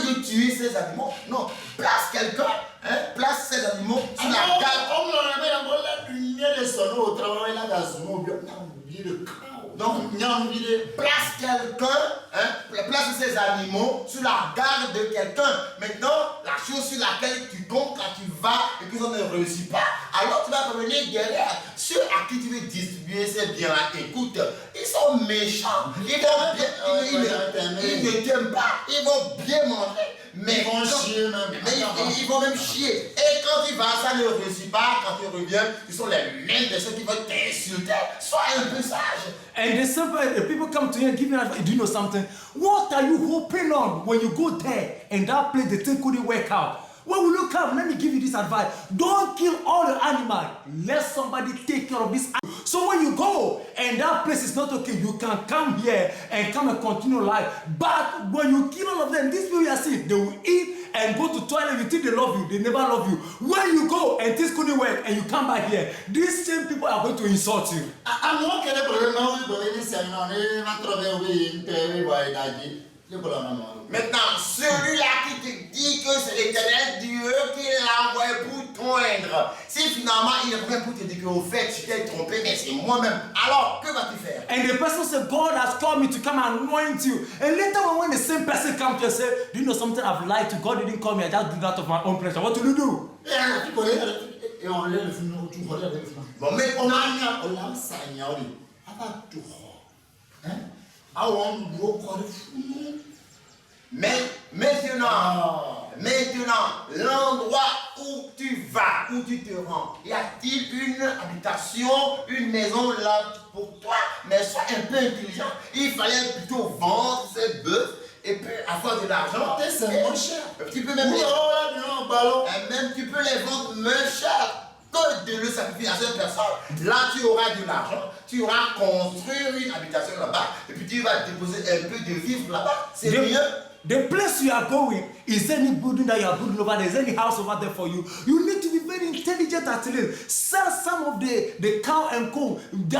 de tuer ces animaux, non, place quelqu'un, place ces animaux sur la garde. Donc, place quelqu'un, place ces animaux sur la garde de quelqu'un. Maintenant, la chose sur laquelle tu comptes quand tu vas et que ça ne réussit pas, alors tu vas revenir derrière. Ceux à qui tu veux distribuer ces biens-là, écoute, ils sont méchants. Ils ne t'aiment pas. Ils vont bien manger. Mais ils vont chier même. Ils vont même chier. Et quand tu vas, ça ne réussit pas. Quand tu reviens, ils sont les mêmes de ceux qui vont t'insulter. Sois un peu sage. And the people come to you and give you advice. Do you know something? What are you hoping on when you go there and that place the thing couldn't work out? When we look up, let me give you this advice. Don't kill all the animals. Let somebody take care of this animal. So when you go and that place is not okay, you can come here and come and continue life. But when you kill all of them, these people you are seeing, they will eat and go to toilet. You think they love you, they never love you. When you go and this couldn't work and you come back here, these same people are going to insult you. Maintenant, celui-là qui te dit que c'est l'Éternel Dieu qui l'a envoyé pour t'oindre, si finalement il revient pour te dire qu'au fait tu t'es trompé, mais c'est moi-même, alors que vas-tu faire? And the person said, God has called me to come and anoint you. And later on, when the same person comes to you and say, do you know something? I've lied to God, didn't call me, I just did that of my own pleasure. What will you do? Bon, maintenant, maintenant, l'endroit où tu vas, où tu te rends, y a-t-il une habitation, une maison là pour toi? Mais sois un peu intelligent. Il fallait plutôt vendre ces bœufs et puis avoir de l'argent. C'est moins cher. Tu peux même tu peux les vendre moins cher que de le sacrifier à cette personne. Là, tu auras de l'argent, tu auras construire une habitation là-bas, et puis tu vas déposer un peu de vivre là-bas. C'est mieux. The place you are going, is any building that you are building over there, is any house over there for you? You need to be very intelligent at least. Sell some of the cow and co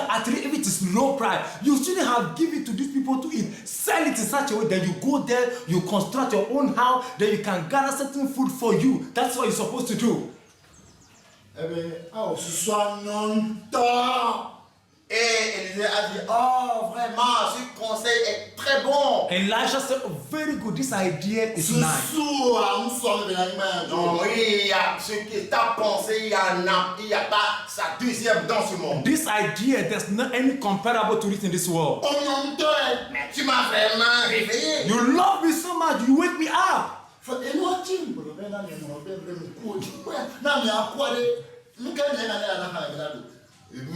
at least if it is low price. You shouldn't have given it to these people to eat. Sell it in such a way that you go there, you construct your own house, then you can gather certain food for you. That's what you're supposed to do. Eh bien, ce soit longtemps. Et Élisée a dit, oh vraiment, ce conseil est très bon. Elisha said, oh, very good, this idea is nice. Non, il y a ce que tu as pensé, il n'y a pas sa deuxième dans ce monde. This idea, there's not any comparable to it in this world. Mais tu m'as vraiment réveillé. You love me so much, you wake me up.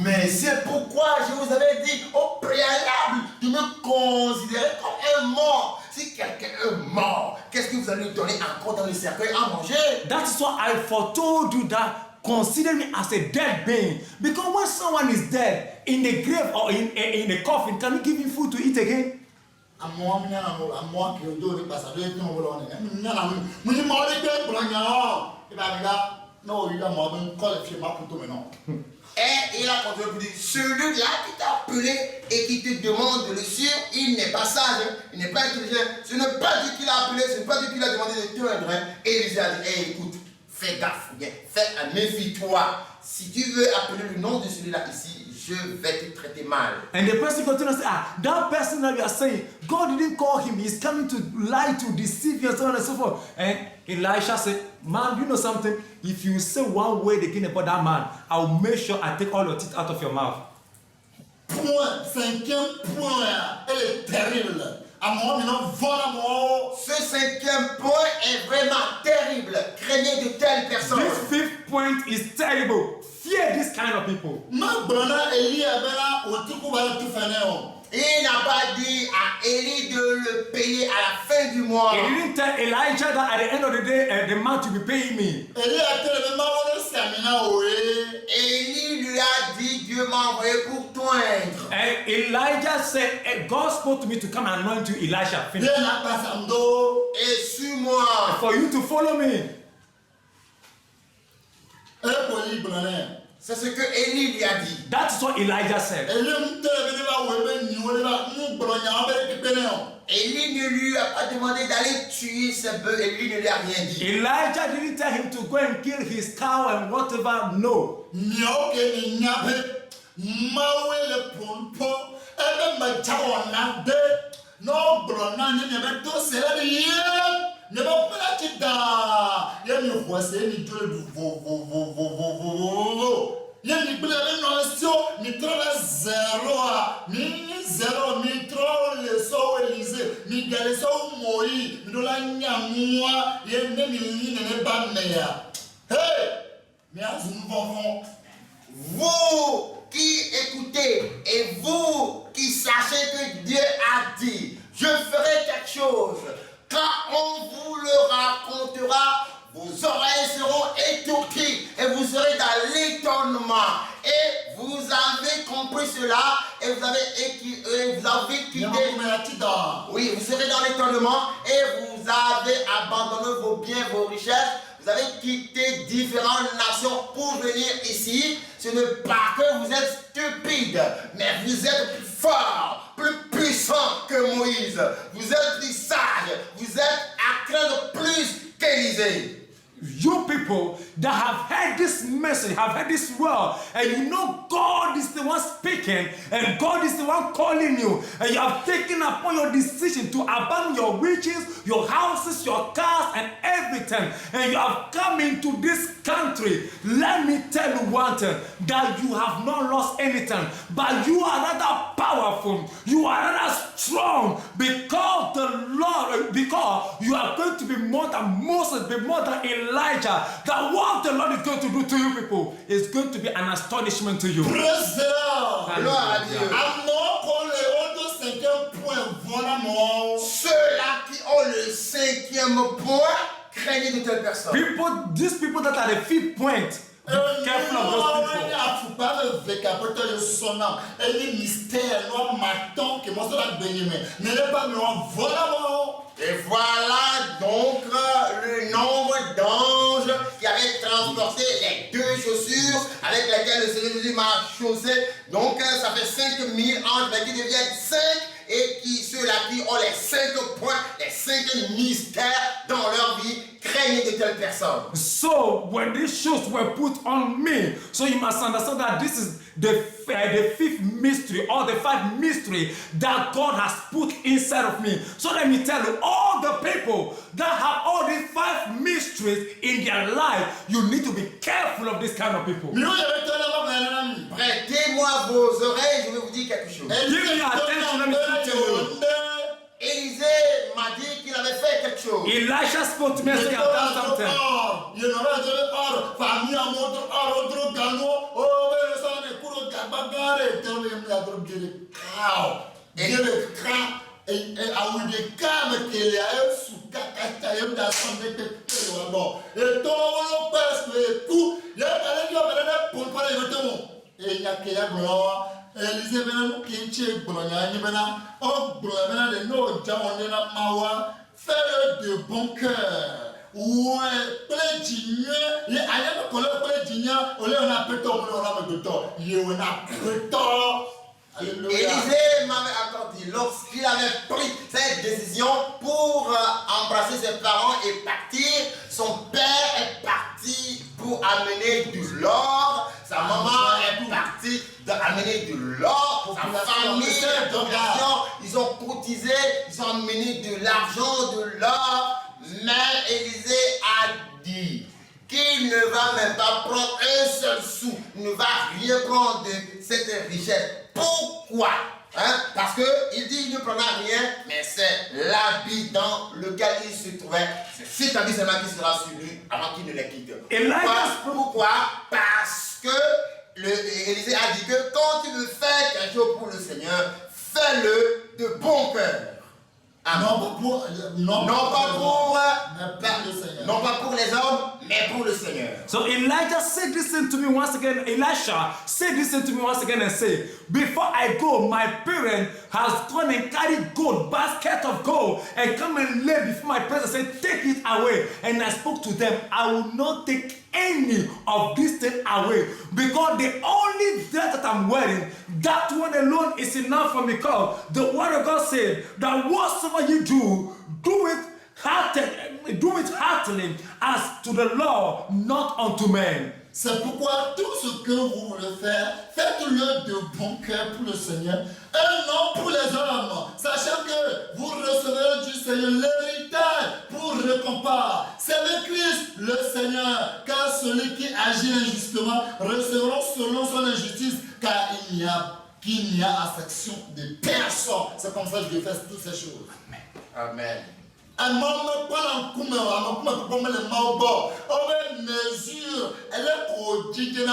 Mais c'est pourquoi je vous avais dit au préalable de me considérer comme un mort. Si quelqu'un est mort, qu'est-ce que vous allez lui donner encore dans le cercueil à manger? That's why I foretold you that consider me as a dead being. Because when someone is dead in the grave or in a coffin, can you give him food to eat again? Et il a continué pour dire, celui-là qui t'a appelé et qui te demande de le suivre, il n'est pas sage, il n'est pas intelligent. Ce n'est pas Dieu qui l'a appelé, ce n'est pas Dieu qui l'a demandé de te rendre. Et Élisée a dit, hey, écoute, fais gaffe, méfie-toi. Si tu veux appeler le nom de celui-là ici, je vais te traiter mal. And the person continues to say, that person that you are saying, God didn't call him, he's coming to lie, to deceive you, and so on and so forth. And Elisha said, man, you know something? If you say one word again about that man, I'll make sure I take all your teeth out of your mouth. Point, cinquième point, elle est terrible. Ce cinquième point est vraiment terrible. Craignez de telles personnes. This fifth point is terrible. Fear this kind of people. Il n'a pas dit à Élie de le payer à la fin du mois. He didn't tell Elijah that at the end of the day, the man to be paying me. Élie lui a dit, Dieu m'a envoyé pour t'oindre. And Elijah said, God spoke to me to come and anoint you, Elisha. Finish. Et suis-moi. For you to follow me. C'est ce que Élie lui a dit. That's what Elijah said. Élie ne lui a pas demandé d'aller tuer ses bœufs. Élie ne lui a rien dit. Elijah didn't tell him to go and kill his cow and whatever. No. Vous qui écoutez et vous qui sachez que Dieu a dit, je ferai quelque chose. Quand on vous le racontera, vos oreilles seront étourdies et vous serez dans l'étonnement. Et vous avez compris cela et vous avez quitté. Oui, vous serez dans l'étonnement et vous avez abandonné vos biens, vos richesses. Vous avez quitté différentes nations pour venir ici. Ce n'est pas que vous êtes stupide, mais vous êtes plus fort, plus puissant que Moïse. Vous êtes plus sage. Vous êtes à craindre plus qu'Élisée. You people that have heard this message, have heard this word, and you know God is the one speaking, and God is the one calling you, and you have taken upon your decision to abandon your riches, your houses, your cars, and everything, and you have come into this country. Let me tell you one thing, that you have not lost anything, but you are rather powerful, you are rather strong, because the Lord, because you are going to be more than Moses, be more than Elijah. That what the Lord is going to do to you people is going to be an astonishment to you. Praise the Lord. Gloire à Dieu. Ceux-là qui ont le 5e point, craignez de telles personnes. People, these people that are the 5th point, be careful of those people. Et voilà donc le nombre d'anges qui avaient transporté les 2 chaussures avec lesquelles le Seigneur Jésus m'a chaussé. Donc ça fait 5000 anges, mais qui deviennent 5 et qui ceux-là qui ont les 5 points, les 5 mystères dans leur vie. Craignez de telles personnes. So when these shoes were put on me, so you must understand that this is the 5th mystery or the 5th mystery that God has put inside of me. So let me tell you, all the people that have all these 5 mysteries in their life, you need to be careful of this kind of people. Prêtez-moi vos oreilles, je vais vous dire quelque chose. Give me attention, let me speak to you. Élisée m'a dit qu'il avait fait quelque chose. Elisha spoke to me and said, I've done something. Fais-le de bon cœur. Ouais, Élisée m'avait encore dit, lorsqu'il avait pris cette décision pour embrasser ses parents et partir, son père est parti pour amener de l'or, sa maman est partie d'amener de l'or, sa famille, ils ont cotisé, ils ont amené de l'argent, de l'or, mais Élisée a dit qu'il ne va même pas prendre un seul sou, il ne va rien prendre de cette richesse. Pourquoi? Parce qu'il dit qu'il ne prendra rien, mais c'est l'habit dans lequel il se trouvait. C'est cet habit seulement qui sera sur lui avant qu'il ne les quitte. Pourquoi? Parce que Élisée a dit que quand tu veux faire quelque chose pour le Seigneur, fais-le de bon cœur. Non pas pour Non pas pour les hommes, mais pour le Seigneur. So Elijah said this thing to me once again. Elisha said this thing to me once again and said, before I go, my parent has gone and carried gold, basket of gold, and come and lay before my presence and said, take it away. And I spoke to them, I will not take any of this thing away, because the only dress that I'm wearing, that one alone is enough for me. Because the word of God said that whatsoever you do, do it heartily as to the Lord, not unto men. C'est pourquoi tout ce que vous voulez faire, faites-le de bon cœur pour le Seigneur et non pour les hommes, sachant que vous recevrez du Seigneur l'héritage pour récompense. C'est le Christ, le Seigneur, car celui qui agit injustement recevra selon son injustice, car il n'y a affection de personne. C'est comme ça que je fais toutes ces choses. Amen. Un moment pas en comme le mort, on mesure, elle est pour dire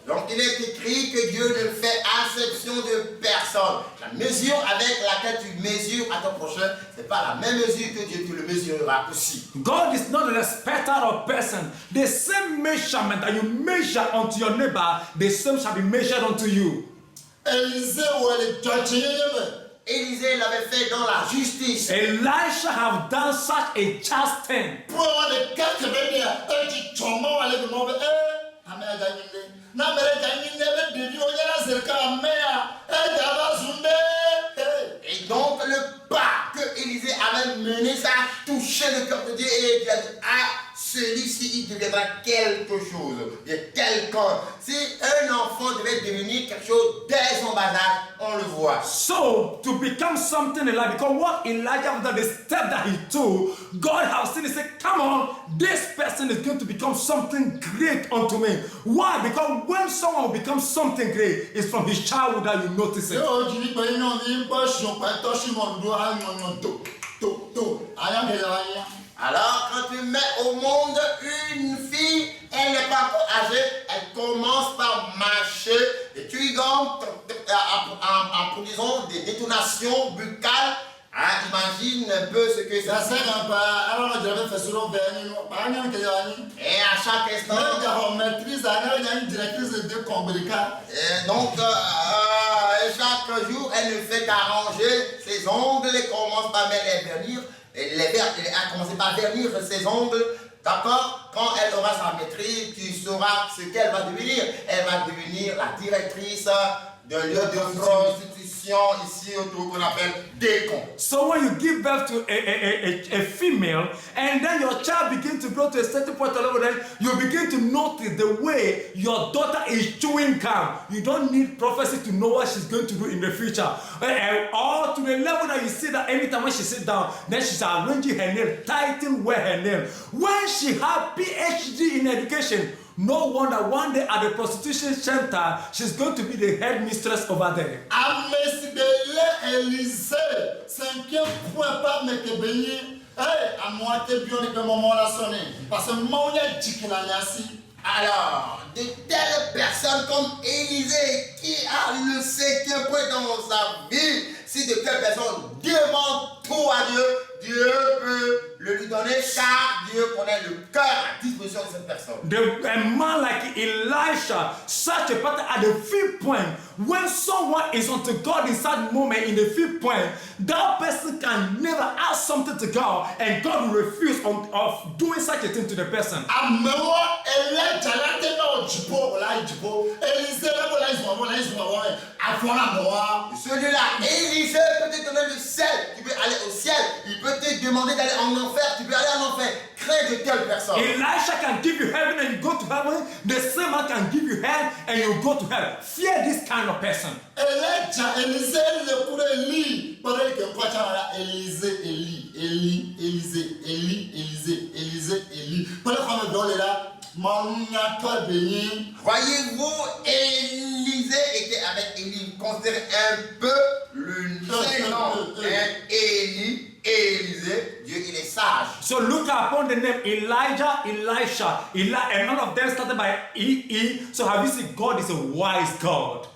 Donc il est écrit que Dieu ne fait acception de personne. La mesure avec laquelle tu mesures à ton prochain, ce n'est pas la même mesure que Dieu te le mesurera aussi. God is not a respecter of person. The same measurement that you measure unto your neighbor, the same shall be measured unto you. Élisée ou elle Élisée l'avait fait dans la justice. Elisha have done such a just thing. pour avoir des cartes bénies, un petit chômement aller de mauvais. Et donc le pas que Élisée avait mené, ça a touché le cœur de Dieu et il a dit, ah, celui-ci il deviendra quelque chose, quelqu'un. Si un enfant devait devenir quelque chose dès son bas âge, on le voit. So to become something in life, because what Elijah have done, the step that he took, God has seen and said, come on, this person is going to become something great unto me. Why? Because when someone will become something great, it's from his childhood that you notice it. Alors, quand tu mets au monde une fille, elle n'est pas encore âgée, elle commence par marcher et tu y gagnes en produisant des détonations buccales. Hein, imagine un peu ce que ça fait. Et à chaque instant. Donc, chaque jour, elle ne fait qu'arranger ses ongles et commence par mettre les vernir. Elle a commencé par vernir ses ongles. D'accord? Quand elle aura sa maîtrise, tu sauras ce qu'elle va devenir. Elle va devenir la directrice d'un lieu de prostitution ici autour qu'on appelle Décon. So when you give birth to a female and then your child begins to grow to a certain point of level, then you begin to notice the way your daughter is chewing gum. You don't need prophecy to know what she's going to do in the future. Or to the level that you see that anytime when she sits down, then she's arranging her nail, tightening where her nail. When she had PhD in education, no wonder one day at the prostitution center, she's going to be the headmistress over there. Élisée, 5e point, pas me que béni. À moi, t'es bien que maman l'a sonné. Parce que maman a dit qu'il a assis. Alors, de telles personnes comme Élisée qui a le 5e point dans sa vie, si de telles personnes demandent tout à Dieu, Dieu peut le lui donner car Dieu connaît le cœur à disposition de cette personne. A man like Elisha, such a person at the 5th point, when someone is unto God in such moment, in the 5th point, that person can never ask something to God and God will refuse of doing such a thing to the person. Celui-là, Élisée peut te donner le ciel, tu peux aller au ciel, il peut te demander d'aller en enfer, tu peux aller en enfer. Crains de telle personne. Elisha can give you heaven and you go to heaven. The same man can give you hell and you go to hell. Fear this kind of person. Élisée, le coup de Élie. Pendant que quoi tu as Élisée, Élie. Pendant qu'on me donne là, toi béni. Voyez-vous, Élisée était avec Élie, considérez un peu le nom. Élie, Élisée, Dieu il est sage. So look upon the name Elijah, Elisha, and none of them started by E. So have you seen God is a wise God?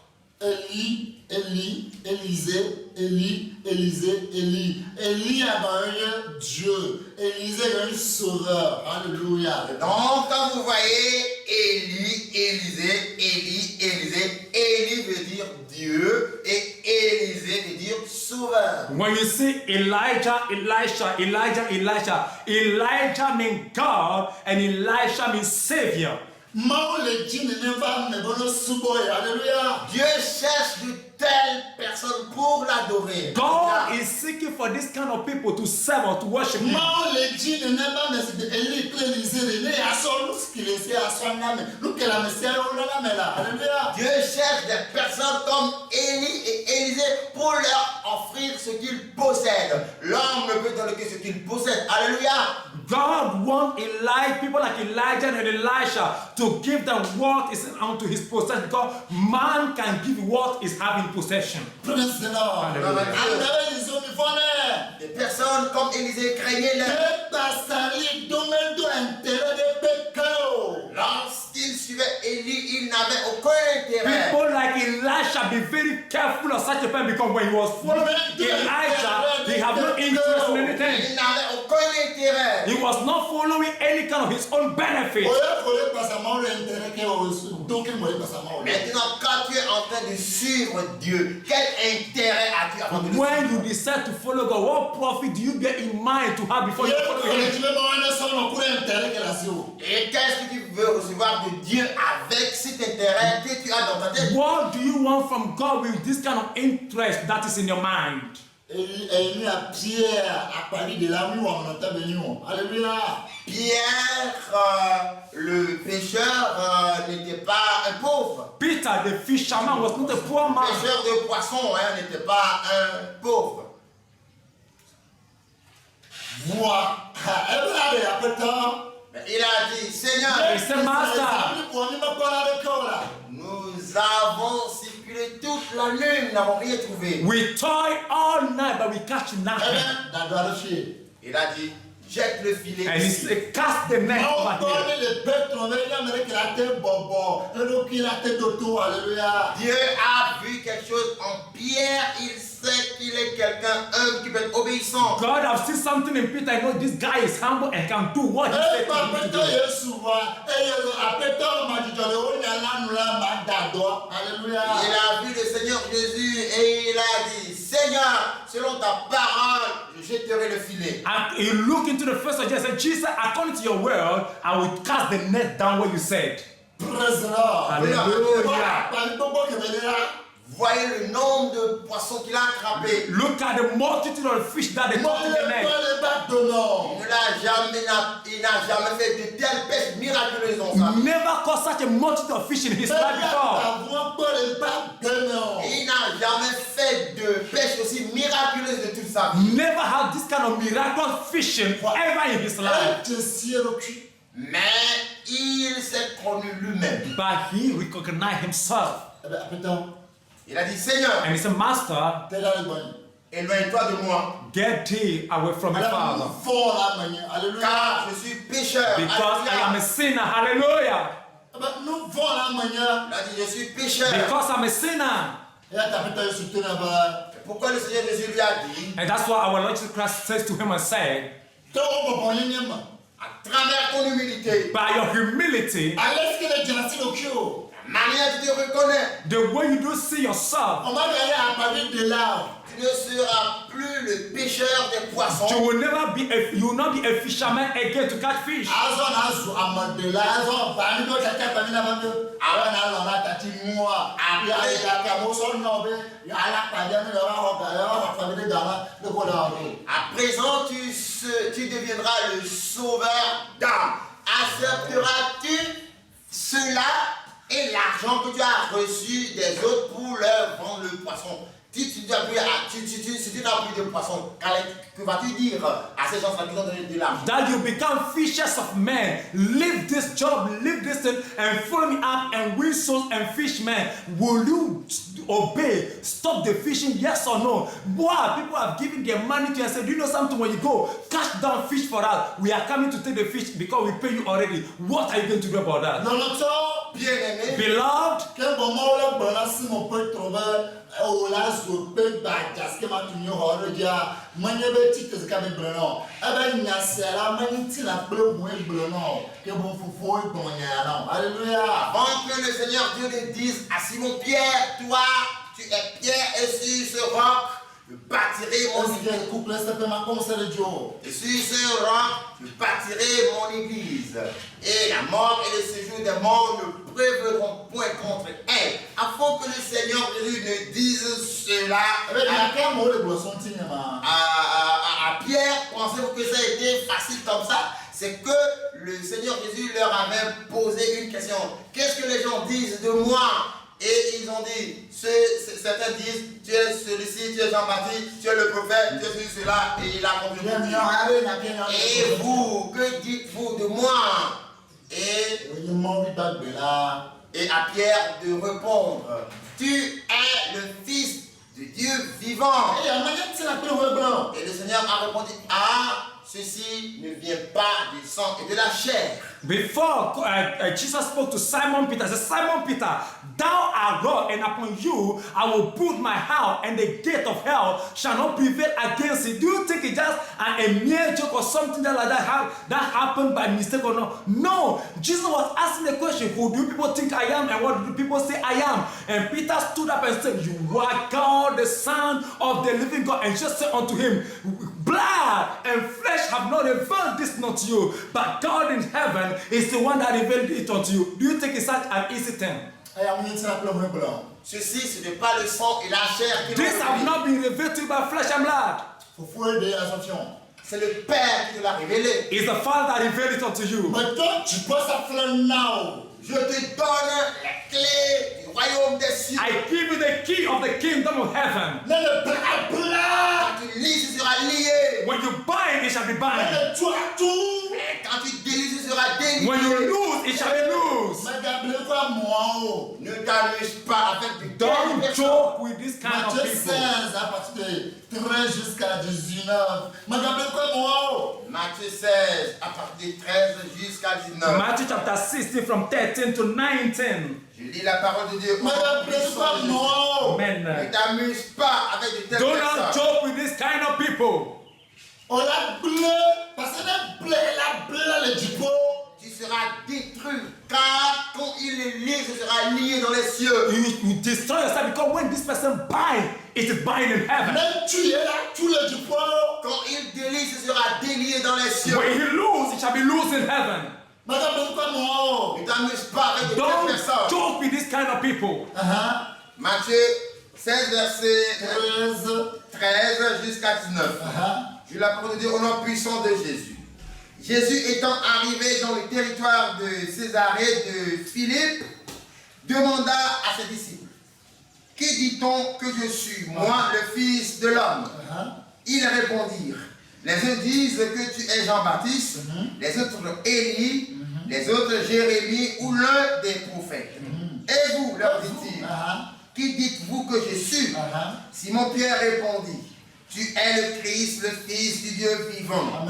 Élie, Élie, Élisée, Élie, Élisée, Élie. Élie a un Dieu. Élisée a un sauveur. Alléluia. Donc, quand vous voyez Élie, Élisée, Élie, Élisée, Élie veut dire Dieu et Élisée veut dire sauveur. When you see Elijah, Elisha, Elijah, Elisha, Elijah means God and Elisha means Savior. Alléluia. Dieu cherche de telles personnes pour l'adorer. God is seeking for this kind of people to serve or to worship Him. Dieu cherche des personnes comme Élie et Élisée pour leur offrir ce qu'ils possèdent. L'homme ne peut donner que ce qu'il possède. Alléluia. God wants people like Elijah and Elisha to give them what is unto his possession, because man can give what is having possession. Praise the Lord. Des personnes comme Élisée craignaient leur. Lorsqu'ils suivaient Élie, ils n'avaient aucun intérêt. People like Elisha, be very careful of such a person, because when he was following Elijah, he had no interest in anything. Ils n'avaient aucun intérêt. He was not following any kind of his own benefit. Maintenant, quand tu es en train de suivre Dieu, quel intérêt as-tu avant de le When suivre? you decide to follow God, what profit do you get in mind to have before you follow Him? Et qu'est-ce que tu veux recevoir de Dieu avec cet intérêt que tu as dans ta tête? What do you want from God with this kind of interest that is in your mind? Pierre, le pêcheur, n'était pas un pauvre. Peter, the fisherman, was not a poor Le man. pêcheur de poissons n'était pas un pauvre. Mais il a dit, Seigneur, He said, Master, nous avons circulé toute la nuit, nous n'avons rien trouvé. we toil all night, but we catch nothing. Il a dit, jette le filet And he ici. said, cast the net over here. Dieu a vu quelque chose en Pierre, il sait qu'il est quelqu'un humble qui peut être obéissant. God has seen something in Peter. I know this guy is humble and can do what he said to him to do. Il a vu le Seigneur Jésus et il a dit, Seigneur, selon ta parole, je jetterai le filet. And he looked into the face of Jesus and said, Jesus, according to your word, I will cast the net down where you said. Praise the Lord. Hallelujah. Voyez le nombre de poissons qu'il a attrapés. Look at the multitude of fish that they caught in the net. Il n'a jamais fait de telles pêches miraculeuses dans sa vie. Never caught such a multitude of fish in his life before. Il n'a jamais fait de pêche aussi miraculeuse de toute sa vie. Never had this kind of miraculous fishing ever in his life. Mais il s'est connu lui-même. But he recognized himself. Il a dit, Seigneur, And he said, Master, éloigne-toi de moi, get thee away from your father. car je suis pécheur. Because I am a sinner. Hallelujah. Il a dit, je suis pécheur. Because I'm a sinner. Pourquoi le Seigneur Jésus lui a dit, And that's what our Lord Jesus Christ says to him and said, à travers ton humilité, by your humility, la manière dont tu te reconnais, the way you don't see yourself, tu ne seras plus le pêcheur des poissons. you will not be a fisherman again to catch fish. À présent, tu deviendras le sauveur d'âmes. Accepteras-tu cela et l'argent que tu as reçu des autres pour leur vendre le poisson? Si tu n'as plus de poisson, que vas-tu dire à ces gens-là qui ont donné de l'argent. that you become fishers of men. Leave this job, leave this thing, and follow me up and win souls and fish men. Will you obey? Stop the fishing, yes or no? Wow, people have given their money to you and said, do you know something? When you go, catch down fish for us. We are coming to take the fish because we pay you already. What are you going to do about that? Bien-aimés, Beloved, que moment là bana si mon peut trouver au la zo pe ba jaske ma tu nyo horo dia manye be ti te ka be blono e be nya sera manye ti la ble mo e blono que bon fofo e bon nya na alléluia. avant que le Seigneur Dieu ne dise à Simon-Pierre, toi, tu es Pierre et sur ce roc, je bâtirai mon On église. se couple ça peut ma comme ça le Dieu. Et sur ce roc, je bâtirai mon église. Et la mort et le séjour des morts ne prévaudront point contre elle. Afin que le Seigneur Jésus ne dise cela E be na ka mo le bloson ti ma. à Pierre, pensez-vous que ça a été facile comme ça? C'est que le Seigneur Jésus leur avait posé une question. Qu'est-ce que les gens disent de moi? Et ils ont dit, certains disent, tu es celui-ci, tu es Jean-Baptiste, tu es le prophète, tu es cela, et il a compris. Et vous, que dites-vous de moi? Et à Pierre de répondre, tu es le Fils de Dieu vivant. Et le Seigneur a répondu, ah, ceci ne vient pas du sang et de la chair. before Jesus spoke to Simon Peter, he said, Simon Peter, thou art God, and upon you I will put my house, and the gate of hell shall not prevail against it. Do you think it's just a mere joke or something like that happened by mistake or not? No, Jesus was asking the question, who do people think I am, and what do people say I am? And Peter stood up and said, you are God, the Son of the living God. And just said unto him, blood and flesh have not revealed this not to you, but God in heaven is the one that revealed it unto you. Do you think it's such an easy thing? Ceci, ce n'est pas le sang et la chair qui This l'ont have révélé. not been revealed to you by flesh and blood. C'est le Père qui te l'a révélé. It's the Father that revealed it unto you. Je te donne les clés du royaume des cieux. I give you the key of the kingdom of heaven. Quand tu lis, ce sera lié. When you bind, it shall be bound. Et quand tu délies, ce sera délié. When you lose, it shall be loose. Ne t'amuse pas avec des Don't personnes. joke with this kind of Matthieu people. 16 à partir de 13 jusqu'à 19. Matthieu 16, à partir de 13 jusqu'à 19. Matthew chapter 16 from 13 to 19. Je lis la parole de Dieu. Amen. Ne t'amuse pas avec de telles Do not personnes. joke with this kind of people. On a bleu, parce que la bleu le dupont. Tu seras détruit, car quand il est lié, ce sera lié dans les cieux. You destroy yourself because when this person bind, it is bind in heaven. Même tu es là, tout le dupont. Quand il délie, ce sera délié dans les cieux. When he lose, it shall be loose in heaven. Ne t'amuse pas avec de telles Don't personnes. joke with this kind of people. Matthieu 16, verset 13 jusqu'à 19. Je la parole de Dieu au nom puissant de Jésus. Jésus étant arrivé dans le territoire de Césarée de Philippe, demanda à ses disciples, qui dit-on que je suis, moi, le Fils de l'homme? Ils répondirent, les uns disent que tu es Jean-Baptiste, les autres Élie, les autres Jérémie ou l'un des prophètes. Et vous, leur dit-il, qui dites-vous que je suis? Simon-Pierre répondit, tu es le Christ, le Fils du Dieu vivant.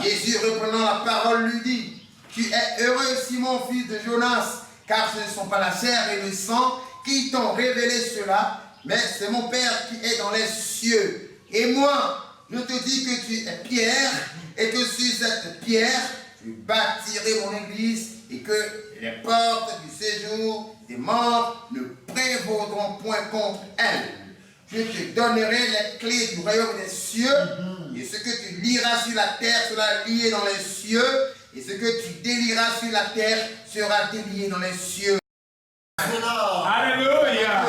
Jésus reprenant la parole lui dit, tu es heureux Simon, fils de Jonas, car ce ne sont pas la chair et le sang qui t'ont révélé cela, mais c'est mon Père qui est dans les cieux. Et moi, je te dis que tu es Pierre, et que sur cette pierre, je bâtirai mon église, et que les portes du séjour des morts ne prévaudront point contre elle. Je te donnerai les clés du royaume des cieux, et ce que tu liras sur la terre sera lié dans les cieux, et ce que tu délieras sur la terre sera délié dans les cieux. Hallelujah.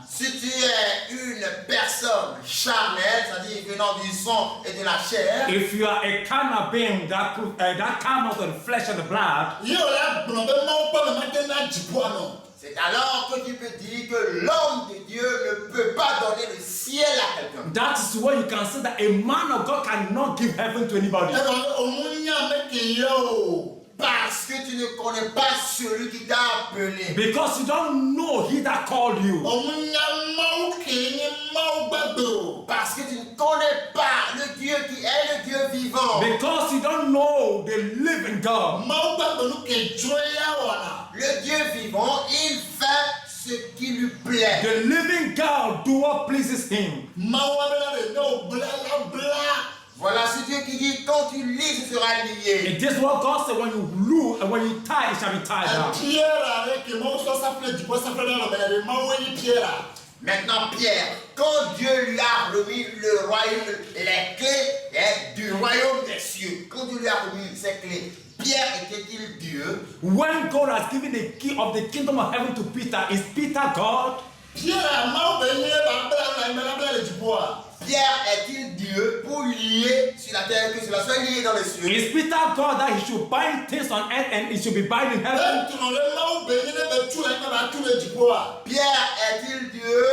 Si tu es une personne charnelle, c'est-à-dire venant du sang et de la chair, If you are a carnal being that come out of the flesh and the blood, C'est alors que tu peux dire que l'homme de Dieu ne peut pas donner le ciel à quelqu'un. That is why you can say that a man of God cannot give heaven to anybody. Parce que tu ne connais pas celui qui t'a appelé. Because you don't know he that called you. Parce que tu ne connais pas le Dieu qui est le Dieu vivant. Because you don't know the living God. Le Dieu vivant, il fait ce qui lui plaît. The living God do what pleases him. Voilà ce Dieu qui dit quand tu lis, ce sera lié. It is what God said, when you loose and when you tie, it shall be tied down. Maintenant Pierre, quand Dieu lui a remis le royaume, les clés du royaume des cieux, quand Dieu lui a remis ces clés, Pierre était-il Dieu? When God has given the key of the kingdom of heaven to Peter, is Peter God? Pierre est-il Dieu pour lier sur la terre, que cela soit lié dans les cieux? Is Peter God that he should bind things on earth and it should be bound in heaven? Pierre est-il Dieu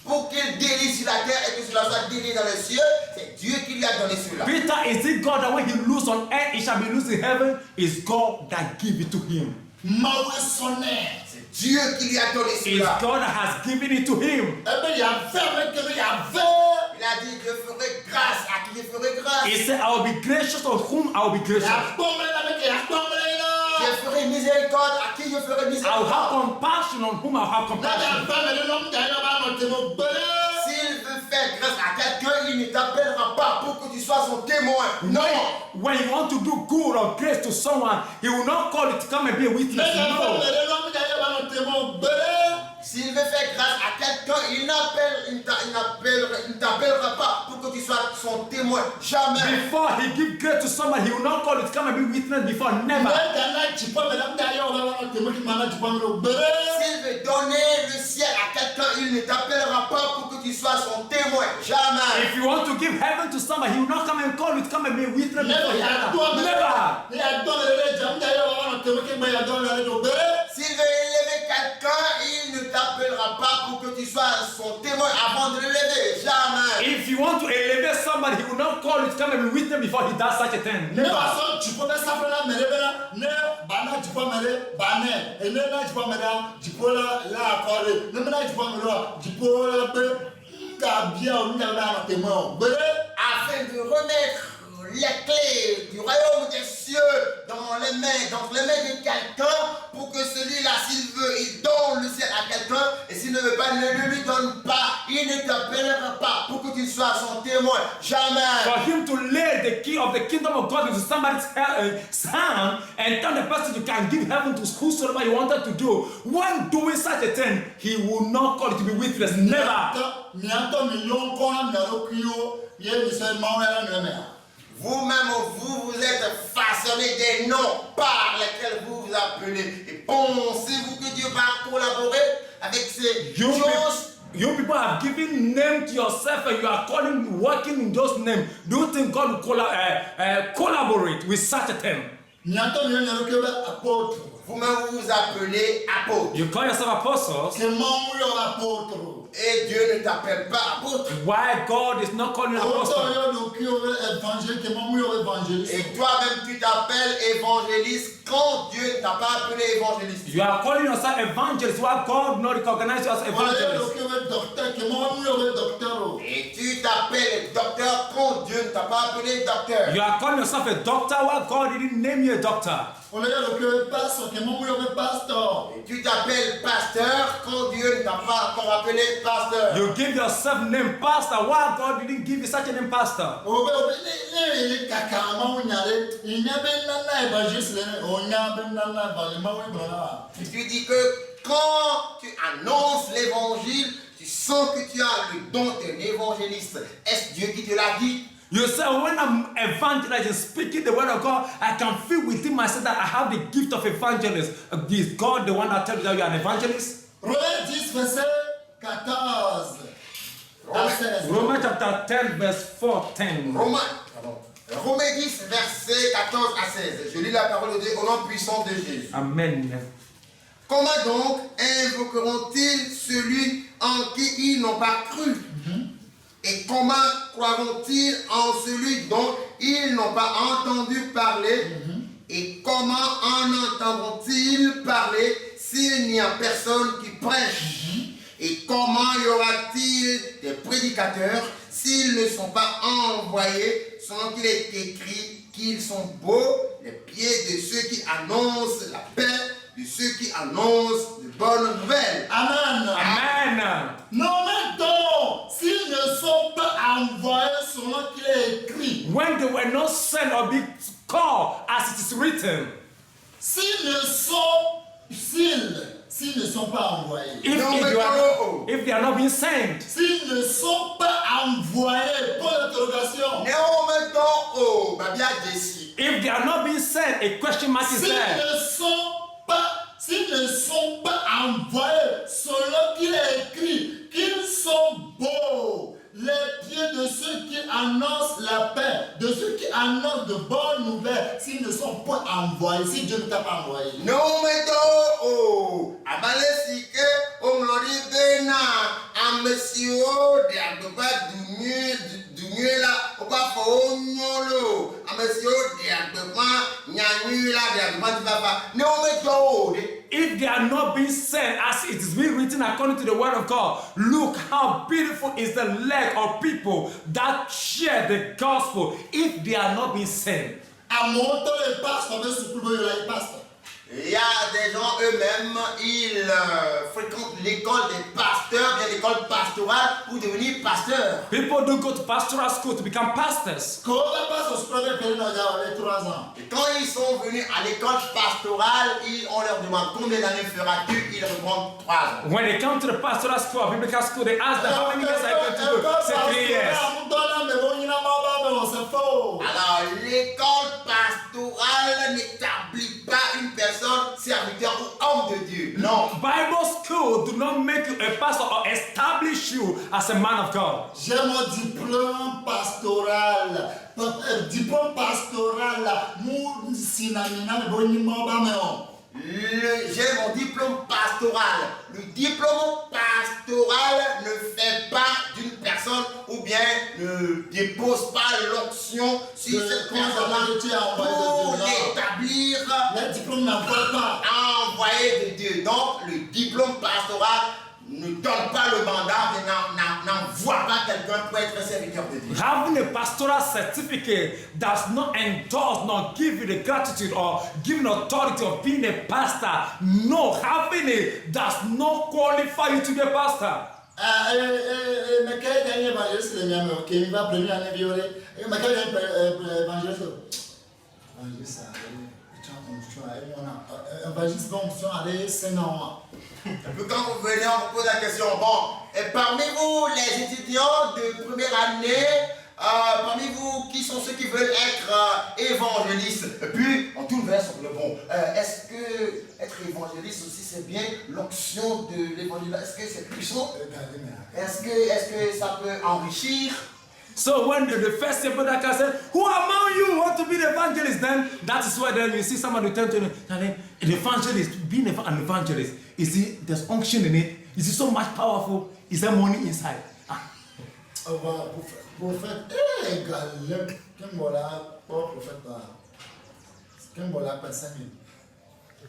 pour qu'il délie sur la terre et que cela soit délié dans les cieux? C'est Dieu qui lui a donné cela. Peter, is it God that when he loose on earth, it shall be loose in heaven? Is God that give it to him? C'est Dieu qui lui a donné It's cela. God that has given it to him. Il a dit, je ferai grâce à qui je ferai grâce. He said, I will be gracious of whom I will be gracious. Je ferai miséricorde à qui je ferai I will miséricorde. have compassion on whom I will have compassion. S'il veut faire grâce à quelqu'un, il ne t'appellera pas pour que tu sois son témoin. Non. When you want to do good or grace to someone, he will not call you to come and be a witness. No. S'il veut faire grâce à quelqu'un, il ne t'appellera pas pour que tu sois son témoin. Jamais. Before he give grace to someone, he will not call you to come and be witness before. Never. S'il veut donner le ciel à quelqu'un, il ne t'appellera pas pour que tu sois son témoin. Jamais. If you want to give heaven to someone, he will not come and call you to come and be a witness before. Never. S'il veut élever quelqu'un, il ne t'appellera pas pour que tu sois son témoin avant de l'élever. Jamais. If you want to elevate somebody, he will not call you to come and be witness before he does such a thing. Never. Afin de remettre les clés du royaume des cieux dans les mains de quelqu'un, pour que celui-là, s'il veut, il donne le ciel à quelqu'un, et s'il ne veut pas, ne lui donne pas, il ne t'appellera pas pour que tu sois son témoin. Jamais. For him to lay the key of the kingdom of God into somebody's hand and tell the person you can give heaven to whosoever you wanted to do, when doing such a thing, he will not call you to be witness. Never. Vous-même, vous êtes façonnés des noms par lesquels vous vous appelez. Et pensez-vous que Dieu va collaborer avec ces choses? You people have given name to yourself and you are working in those names. Do you think God will collaborate with such a thing? Vous-même, vous vous appelez apôtre. You call yourself apostles. Et Dieu ne t'appelle pas apôtre. Why God is not calling you apostle? Et toi-même, tu t'appelles évangéliste quand Dieu ne t'a pas appelé évangéliste. You are calling yourself evangelist while God not recognize you as evangelist. Et tu t'appelles docteur quand Dieu ne t'a pas appelé docteur. You are calling yourself a doctor while God didn't name you a doctor. Et tu t'appelles pasteur quand Dieu ne t'a pas encore appelé pasteur. You give yourself name pastor while God didn't give you such a name pastor. Et tu dis que quand tu annonces l'évangile, tu sens que tu as le don d'un évangéliste. Est-ce Dieu qui te l'a dit? You say, when I'm evangelizing, speaking the word of God, I can feel within myself that I have the gift of evangelist. Is God the one that tells you that you are an evangelist? Romans chapter 10, verse 4-10. Romains 10, verset 14 à 16. Je lis la parole de Dieu au nom puissant de Jésus. Amen. Comment donc invoqueront-ils celui en qui ils n'ont pas cru? Et comment croiront-ils en celui dont ils n'ont pas entendu parler? Et comment en entendront-ils parler s'il n'y a personne qui prêche? Et comment y aura-t-il des prédicateurs s'ils ne sont pas envoyés, selon qu'il est écrit qu'ils sont beaux les pieds de ceux qui annoncent la paix, de ceux qui annoncent de bonnes nouvelles? Amen. Amen. Non, mais donc, s'ils ne sont pas envoyés selon qu'il est écrit, When they were not sent or be called as it is written, s'ils ne sont pas envoyés, if they are not being sent, s'ils ne sont pas envoyés, pour l'interrogation, if they are not being sent, a question mark is s'ils there. ne sont pas envoyés selon qu'il est écrit qu'ils sont beaux, les pieds de ceux qui annoncent la paix, de ceux qui annoncent de bonnes nouvelles, s'ils ne sont pas envoyés, si Dieu ne t'a pas envoyé. Non, mais abalesike omloribena amesio de adoba dunyela oba fo onyolo amesio de adoba nyanyula de adoba baba. Non, mais If they are not being sent as it is being written according to the word of God, look how beautiful is the leg of people that share the gospel if they are not being sent. À mon temps, les pasteurs, les pasteurs. Il y a des gens eux-mêmes, ils fréquentent l'école des pasteurs, bien l'école pastorale pour devenir pasteurs. People do go to pastoral school to become pastors. Quand les pasteurs se prenaient les 3 ans. Et quand ils sont venus à l'école pastorale, on leur demande combien d'années feras-tu? Ils répondent 3 ans. When they come to the pastoral school, biblical school, they ask them how many years are you going to do? Say 3 years. Alors, l'école pastorale n'établit pas une personne serviteur ou homme de Dieu. Non. Bible school do not make you a pastor or establish you as a man of God. J'ai mon diplôme pastoral. Diplôme pastoral. J'ai mon diplôme pastoral. Le diplôme pastoral ne fait pas d'une personne ou bien ne dépose pas l'onction sur cette personne pour l'établir. Le diplôme n'envoie pas. Envoyé de Dieu. Donc le diplôme pastoral ne donne pas le mandat, n'envoie pas quelqu'un pour être serviteur de Dieu. Having a pastoral certificate does not endorse nor give you the gratitude or give you authority of being a pastor. No, having it does not qualify you to be a pastor. Mais quel dernier évangéliste le mien, ok, il va premier année violer. Mais quel évangéliste? Évangéliste, évangéliste, bon, on allé 5 ans. Et puis quand vous venez, on vous pose la question, bon, et parmi vous, les étudiants de première année, parmi vous, qui sont ceux qui veulent être évangélistes? Et puis, on tourne vers sur le bon. Est-ce que être évangéliste aussi, c'est bien l'onction de l'évangile? Est-ce que c'est puissant? Est-ce que ça peut enrichir? So when the first brother can say, who among you want to be the evangelist? Then that is where then you see somebody turn to him, an evangelist, being an evangelist, you see there's unction in it, you see so much powerful, is there money inside? Prophète,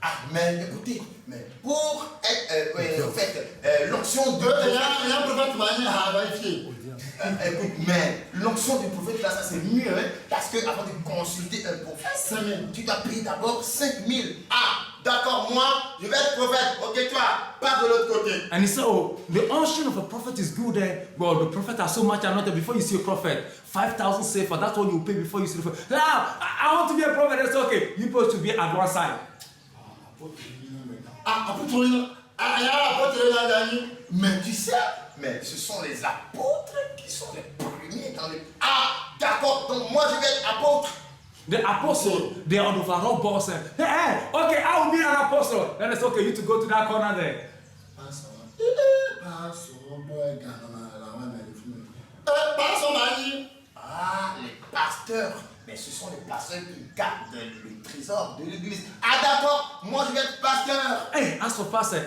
Ah, mais écoutez, mais pour être, en fait, l'onction de... écoute, mais l'onction du prophète, là, ça c'est mieux, hein, parce que avant de consulter un prophète, tu dois payer d'abord 5 000. Ah, d'accord, moi, je vais être prophète. Ok, toi, pas de l'autre côté. And he said, oh, the unction of a prophet is good. Well, the prophet has so much anointed before you see a prophet. 5,000 safer, that's what you pay before you see the prophet. Ah, I want to be a prophet. That's okay. You're supposed to be at one side. Mais tu sais, mais ce sont les apôtres qui sont les premiers dans les... Ah, d'accord, donc moi je vais être apôtre. The apostle, they are the overall boss. Hey, okay, I will be an apostle. Then it's okay, you to go to that corner there. Ah, les pasteurs. Mais ce sont les pasteurs qui gardent le trésor de l'église. Ah d'accord, moi je vais être pasteur. Hey, as for pastor,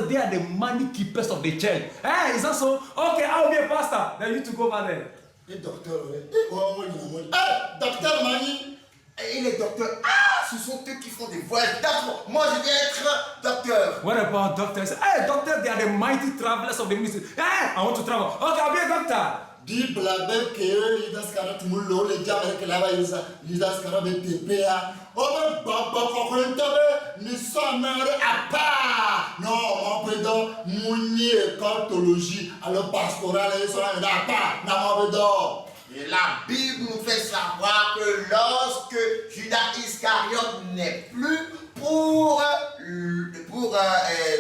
they are the money keepers of the church. Hey, is that so? Okay, I'll be a pastor. Then you to go over there. Et docteur, docteur Mani. Et les docteurs, ce sont eux qui font des voyages. D'accord, moi je vais être docteur. What about doctors? Hey, doctors, they are the mighty travelers of the ministry. Hey, I want to travel. Okay, I'll be a doctor. Di blabe que Lidas Karat Mulo, les diables que là-bas, Lidas Karat de TPA. Oh, mais papa, nous sommes à part. Non, mon pédant, Mouni école théologie, alors pastoral, ils sont à part. Non, mon pédant. Et la Bible nous fait savoir que lorsque Judas Iscariote n'est plus pour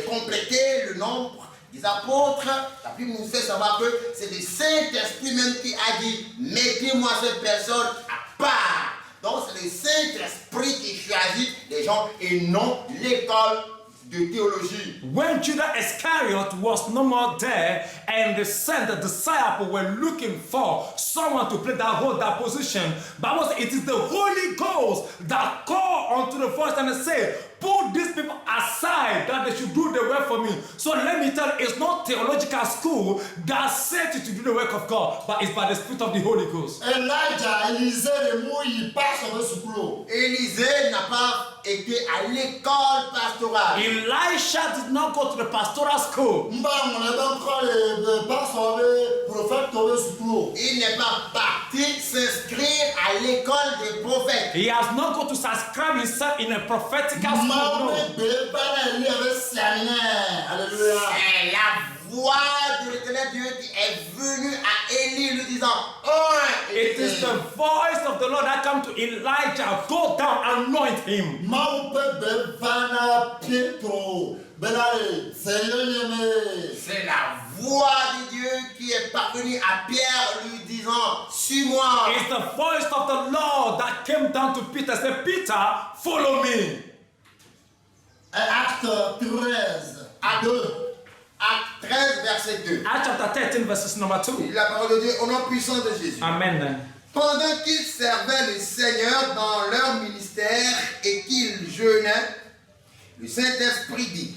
compléter le nombre des apôtres, la Bible nous fait savoir que c'est le Saint-Esprit même qui a dit « Mettez-moi cette personne à part ». Donc c'est le Saint-Esprit qui choisit les gens et non l'école de théologie. When Judas Iscariot was no more there and the disciples were looking for someone to play that role, that position, but it is the Holy Ghost that called unto the voice and said, put these people aside that they should do the work for me. So let me tell you, it's not theological school that sent you to do the work of God, but it's by the Spirit of the Holy Ghost. Elijah, Élisée, le mot, il passe sur le soufflot. Élisée n'a pas été à l'école pastorale. Elisha did not go to the pastoral school. On a donc le pasteur, le prophète, le soufflot. Il n'est pas parti s'inscrire à l'école des prophètes. He has not gone to subscribe himself in a prophetical school. No. C'est la voix de l'Éternel Dieu qui est venue à Élie lui disant, It is the voice of the Lord that come to Elijah. Go down, anoint him. C'est la voix de Dieu qui est parvenue à Pierre lui disant, suis-moi. It's the voice of the Lord that came down to Peter. Said, Peter, follow me. Acte 13, à 2. Acte 13, verset 2. Acts chapter 13, verses number 2. La parole de Dieu au nom puissant de Jésus. Amen. Pendant qu'ils servaient le Seigneur dans leur ministère et qu'ils jeûnaient, le Saint-Esprit dit,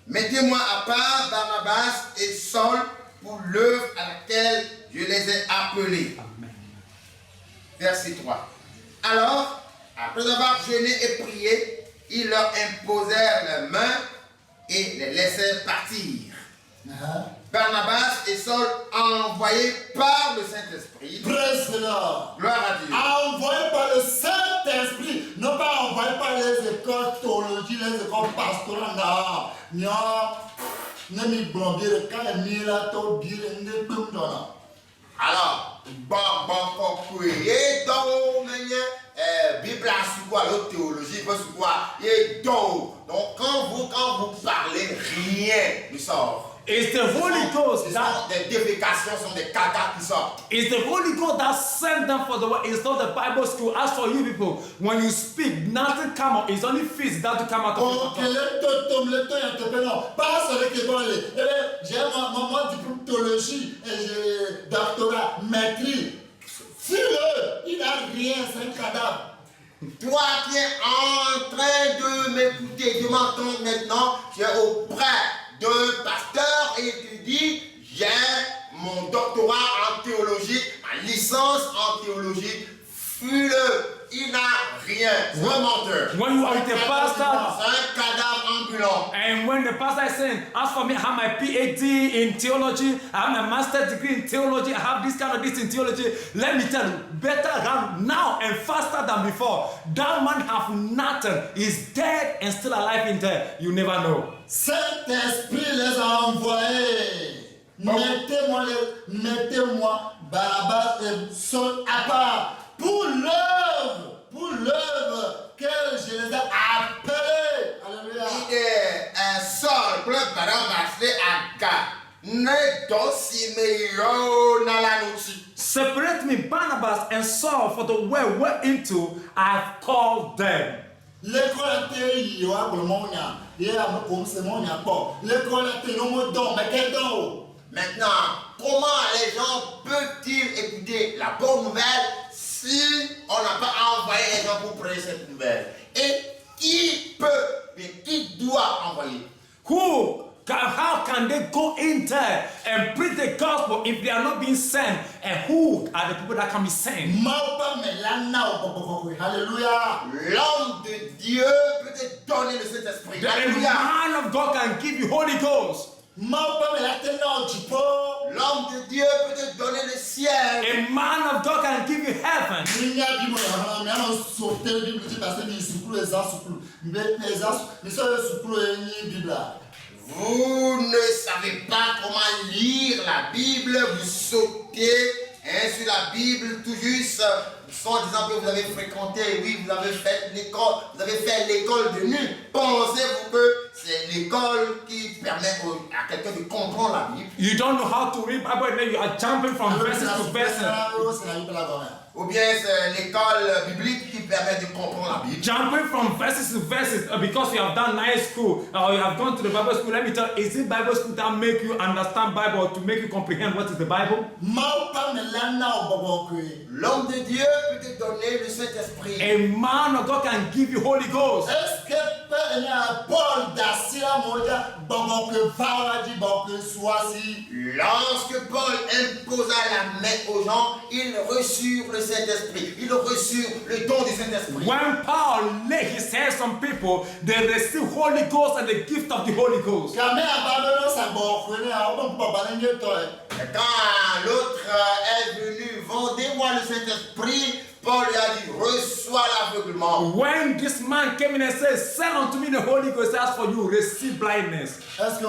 mettez-moi à part Barnabas et Saul pour l'œuvre à laquelle je les ai appelés. Amen. Verset 3. Alors, après avoir jeûné et prié, ils leur imposèrent la main et les laissèrent partir. Barnabas et Saul, envoyés par le Saint-Esprit, Gloire à Dieu, envoyés par le Saint-Esprit, non pas envoyés par les écoles théologie, les écoles pastorales, non, alors, Bible sous quoi, l'autre théologie, sous quoi, et donc quand vous parlez, rien ne sort. It's the Holy Ghost that des défécations, sont des caca qui sortent. it's the Holy Ghost that sent them for the word. It's not the Bible school. As for you people, when you speak, nothing come out. It's only feet that to come out of your mouth. J'ai mon diplôme de théologie et j'ai doctorat, maîtrise. Il n'a rien, c'est un cadavre. Toi qui es en train de m'écouter, tu m'entends maintenant, tu es auprès d'un pasteur et tu dis, j'ai mon doctorat en théologie, ma licence en théologie, fuis-le, il n'a rien, c'est un menteur. When you are with a pastor, C'est un cadavre ambulant. and when the pastor is saying, as for me, I have my PhD in theology, I have my master's degree in theology, I have this kind of this in theology, let me tell you, better run now and faster than before. That man have nothing. He's dead and still alive in there. You never know. Saint-Esprit les a envoyés. Mettez-moi Barnabas et Saul à part pour l'œuvre que je les ai appelés. Alléluia. Il est un seul pour le Barnabas à Ga. Ne dosimeyo na la nuti. Separate me, Barnabas and Saul, for the way we're into, I've called them. L'école était hier, l'école était non me don, mais quel don? Maintenant, comment les gens peuvent-ils écouter la bonne nouvelle si on on n'a pas envoyé les gens pour prêcher cette nouvelle. Et qui peut, mais qui doit envoyer? How can they go in there and preach the gospel if they are not being sent? And who are the people that can be sent? Alléluia. L'homme de Dieu peut te donner le Saint-Esprit. The Alléluia. man of God can give you Holy Ghost. L'homme de Dieu peut te donner le ciel. A man of God can give you heaven. Vous ne savez pas comment lire la Bible, vous sautez sur la Bible tout juste, sans disant que vous avez fréquenté, oui, vous avez fait l'école de nuit. Pensez-vous que c'est l'école qui permet à quelqu'un de comprendre la Bible? You don't know how to read Bible, and then you are jumping from verses to verses. Ou bien c'est l'école biblique qui permet de comprendre la Bible? Jumping from verses to verses because you have done nice school or you have gone to the Bible school. Let me tell you, is it Bible school that make you understand Bible or to make you comprehend what is the Bible? L'homme de Dieu peut te donner le Saint-Esprit. A man of God can give you Holy Ghost. Lorsque Paul imposa la main aux gens, ils reçurent le Saint-Esprit. Ils reçurent le don du Saint-Esprit. When Paul laid his hands on people, they received Holy Ghost and the gift of the Holy Ghost. Et quand l'autre est venu, vendez-moi le Saint-Esprit, Paul lui a dit, reçois l'aveuglement. When this man came in and said, sell unto me the Holy Ghost, as for you, receive blindness. Est-ce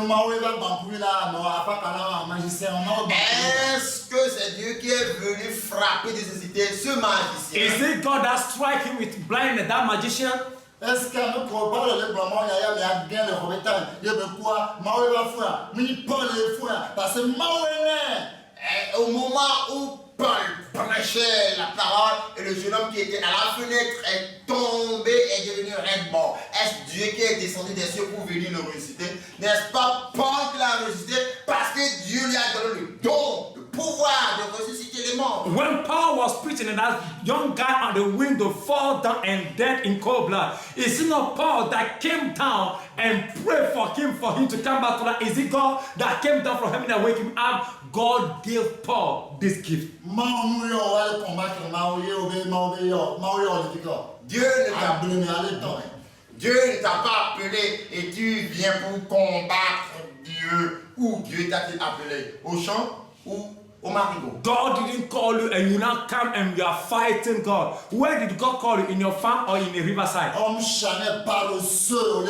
que c'est Dieu qui est venu frapper des nécessités ce magicien? Is it God that strike him with blindness, that magician? Est-ce qu'à nous comprend le vraiment il y a bien le remettant il y a de quoi Maoué va faire mais Paul est fou parce que Maoué au moment où Paul prêchait la parole et le jeune homme qui était à la fenêtre est tombé et est devenu raide mort. Est-ce Dieu qui est descendu des cieux pour venir le ressusciter? N'est-ce pas Paul qui l'a ressuscité parce que Dieu lui a donné le don, le pouvoir de ressusciter les morts? When Paul was preaching and that young guy on the window fall down and dead in cold blood, is it not Paul that came down and prayed for him to come back to life? Is it God that came down from heaven and wake him up? God gave Paul this gift. Dieu ne t'a pas appelé et tu viens pour combattre Dieu. Où Dieu t'a-t-il appelé? Au champ ou au marigot? God didn't call you and you now come and you are fighting God. Where did God call you? In your farm or in the riverside? Homme charnel, paresseux,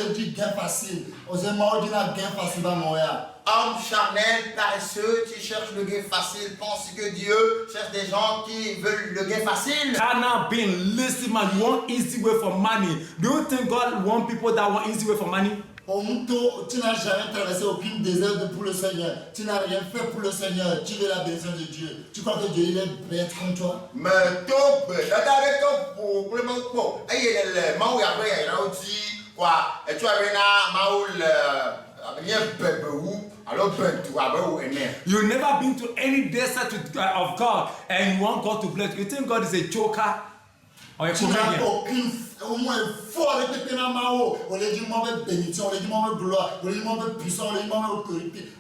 tu cherches le gain facile. Penses que Dieu cherche des gens qui veulent le gain facile? Carnal being lazy man, you want easy way for money. Do you think God want people that want easy way for money? Tu n'as jamais traversé aucune désert pour le Seigneur. Tu n'as rien fait pour le Seigneur. Tu veux la bénédiction de Dieu. Tu crois que Dieu il est bête comme toi? Mais ton bête, pour le monde pour. Et il est maou après il a aussi quoi? Et tu as rien à maou You've never been to any desert of God and you want God to bless you. You think God is a joker or a comedian? Au moins fort répéter dans ma haut. On lui dit moi bénédiction, on lui dit moi gloire, on lui dit moi puissance, on lui dit moi autorité.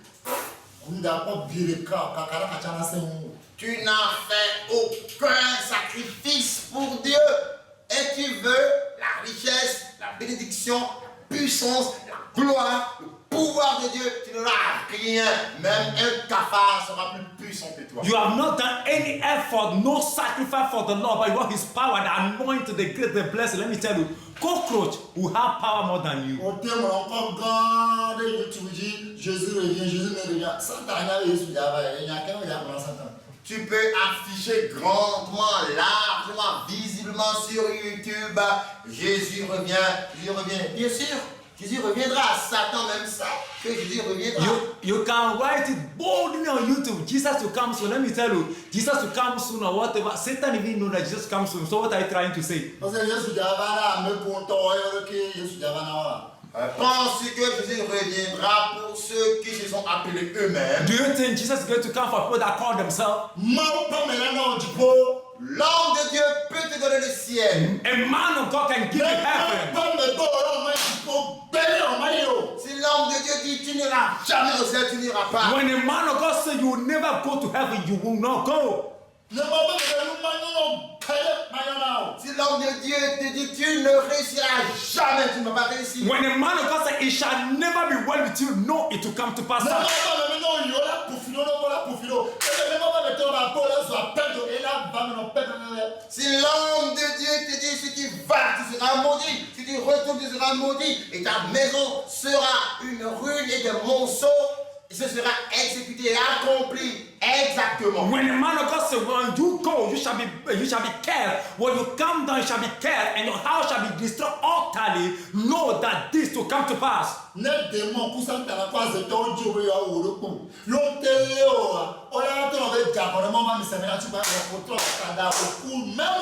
On n'a pas viré car tu n'as fait aucun sacrifice pour Dieu et tu veux la richesse, la bénédiction, la puissance, la gloire, le pouvoir de Dieu, tu n'auras rien. Même un cafard sera plus puissant que toi. You have not done any effort, no sacrifice for the Lord, but you want His power, the anointing, the great, the blessing. Let me tell you, cockroach will have power more than you. Au terme encore grande, tu me dis, Jésus revient, Jésus me revient. Satan a eu ce diable, il y a quelqu'un qui a pris Satan. Tu peux afficher grandement, largement, visiblement sur YouTube, Jésus revient, Jésus revient. Bien sûr. Jésus reviendra. Satan même ça que Jésus reviendra. You can write it boldly on YouTube. Jesus will come soon. Let me tell you, Jesus will come soon or whatever. Satan even know that Jesus comes soon. So what are you trying to say? Pense que Jésus reviendra pour ceux qui se sont appelés eux-mêmes. Do you think Jesus is going to come for people that call themselves? l'homme de Dieu peut te donner le ciel. A man of God can give you heaven. Si l'homme de Dieu dit tu n'iras jamais au ciel, tu n'iras pas. When a man of God says you will never go to heaven, you will not go. Si l'homme de Dieu te dit tu ne réussiras jamais, tu ne vas pas réussir. When a man of God says it shall never be well with you, no, it will come to pass. Si l'homme de Dieu te dit si tu vas, tu seras maudit. Si tu retournes, tu seras maudit. Et ta maison sera une ruine et des monceaux. Et ce sera exécuté et accompli exactement. When a man of God says, when you go, you shall be killed. When you come down, you shall be killed, and your house shall be destroyed utterly. Know that this will come to pass. Même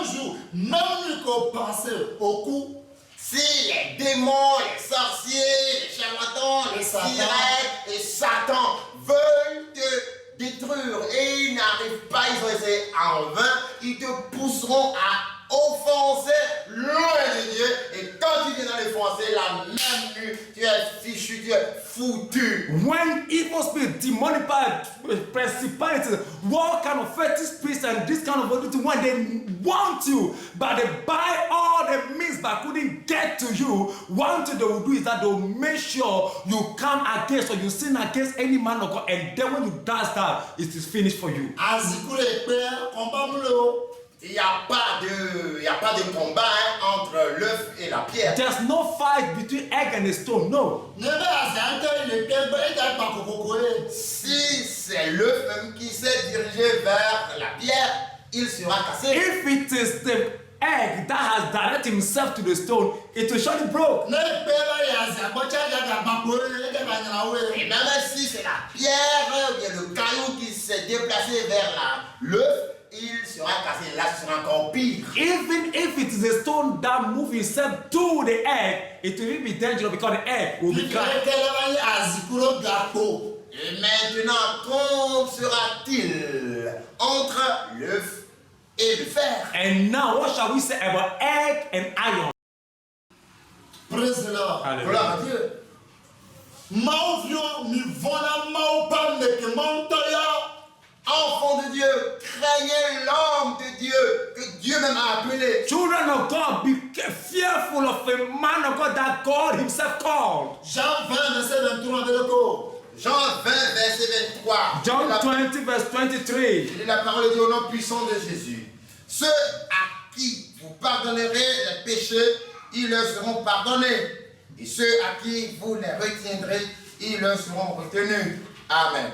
jour, même nuit qu'on pensait au coup. Si les démons, les sorciers, les charlatans, les sirènes et Satan veulent te détruire et ils n'arrivent pas, ils ont essayé en vain, ils te pousseront à offenser loin de Dieu. Et quand tu viens dans l'offenser, la même nuit, tu es fichu, tu es foutu. When evil spirits, demonic principalities, what kind of fetish spirits and this kind of ability, when they want you, but they buy all the means but couldn't get to you, one thing they will do is that they will make sure you come against or you sin against any man of God, and then when you does that, it is finished for you. Il n'y a pas de combat entre l'œuf et la pierre. There's no fight between egg and a stone, no. Si c'est l'œuf même qui s'est dirigé vers la pierre, il sera cassé. If it is the egg that has directed himself to the stone, it will surely broke. Et même si c'est la pierre ou bien le caillou qui s'est déplacé vers l'œuf, il sera cassé. Là, ce sera encore pire. Even if it is a stone that moves itself to the egg, it will be dangerous because the egg will be cracked. Et maintenant, qu'en sera-t-il entre l'œuf et le fer? And now, what shall we say about egg and iron? Praise the Lord. Gloire à Dieu. Enfants de Dieu, craignez l'homme de Dieu que Dieu même a appelé. Children of God, be fearful of a man of God that God himself called. Jean 20, verset 23 avec le corps. Jean 20, verset 23. John 20, verse 23. Je lis la parole de Dieu au nom puissant de Jésus. Ceux à qui vous pardonnerez les péchés, ils leur seront pardonnés. Et ceux à qui vous les retiendrez, ils leur seront retenus. Amen.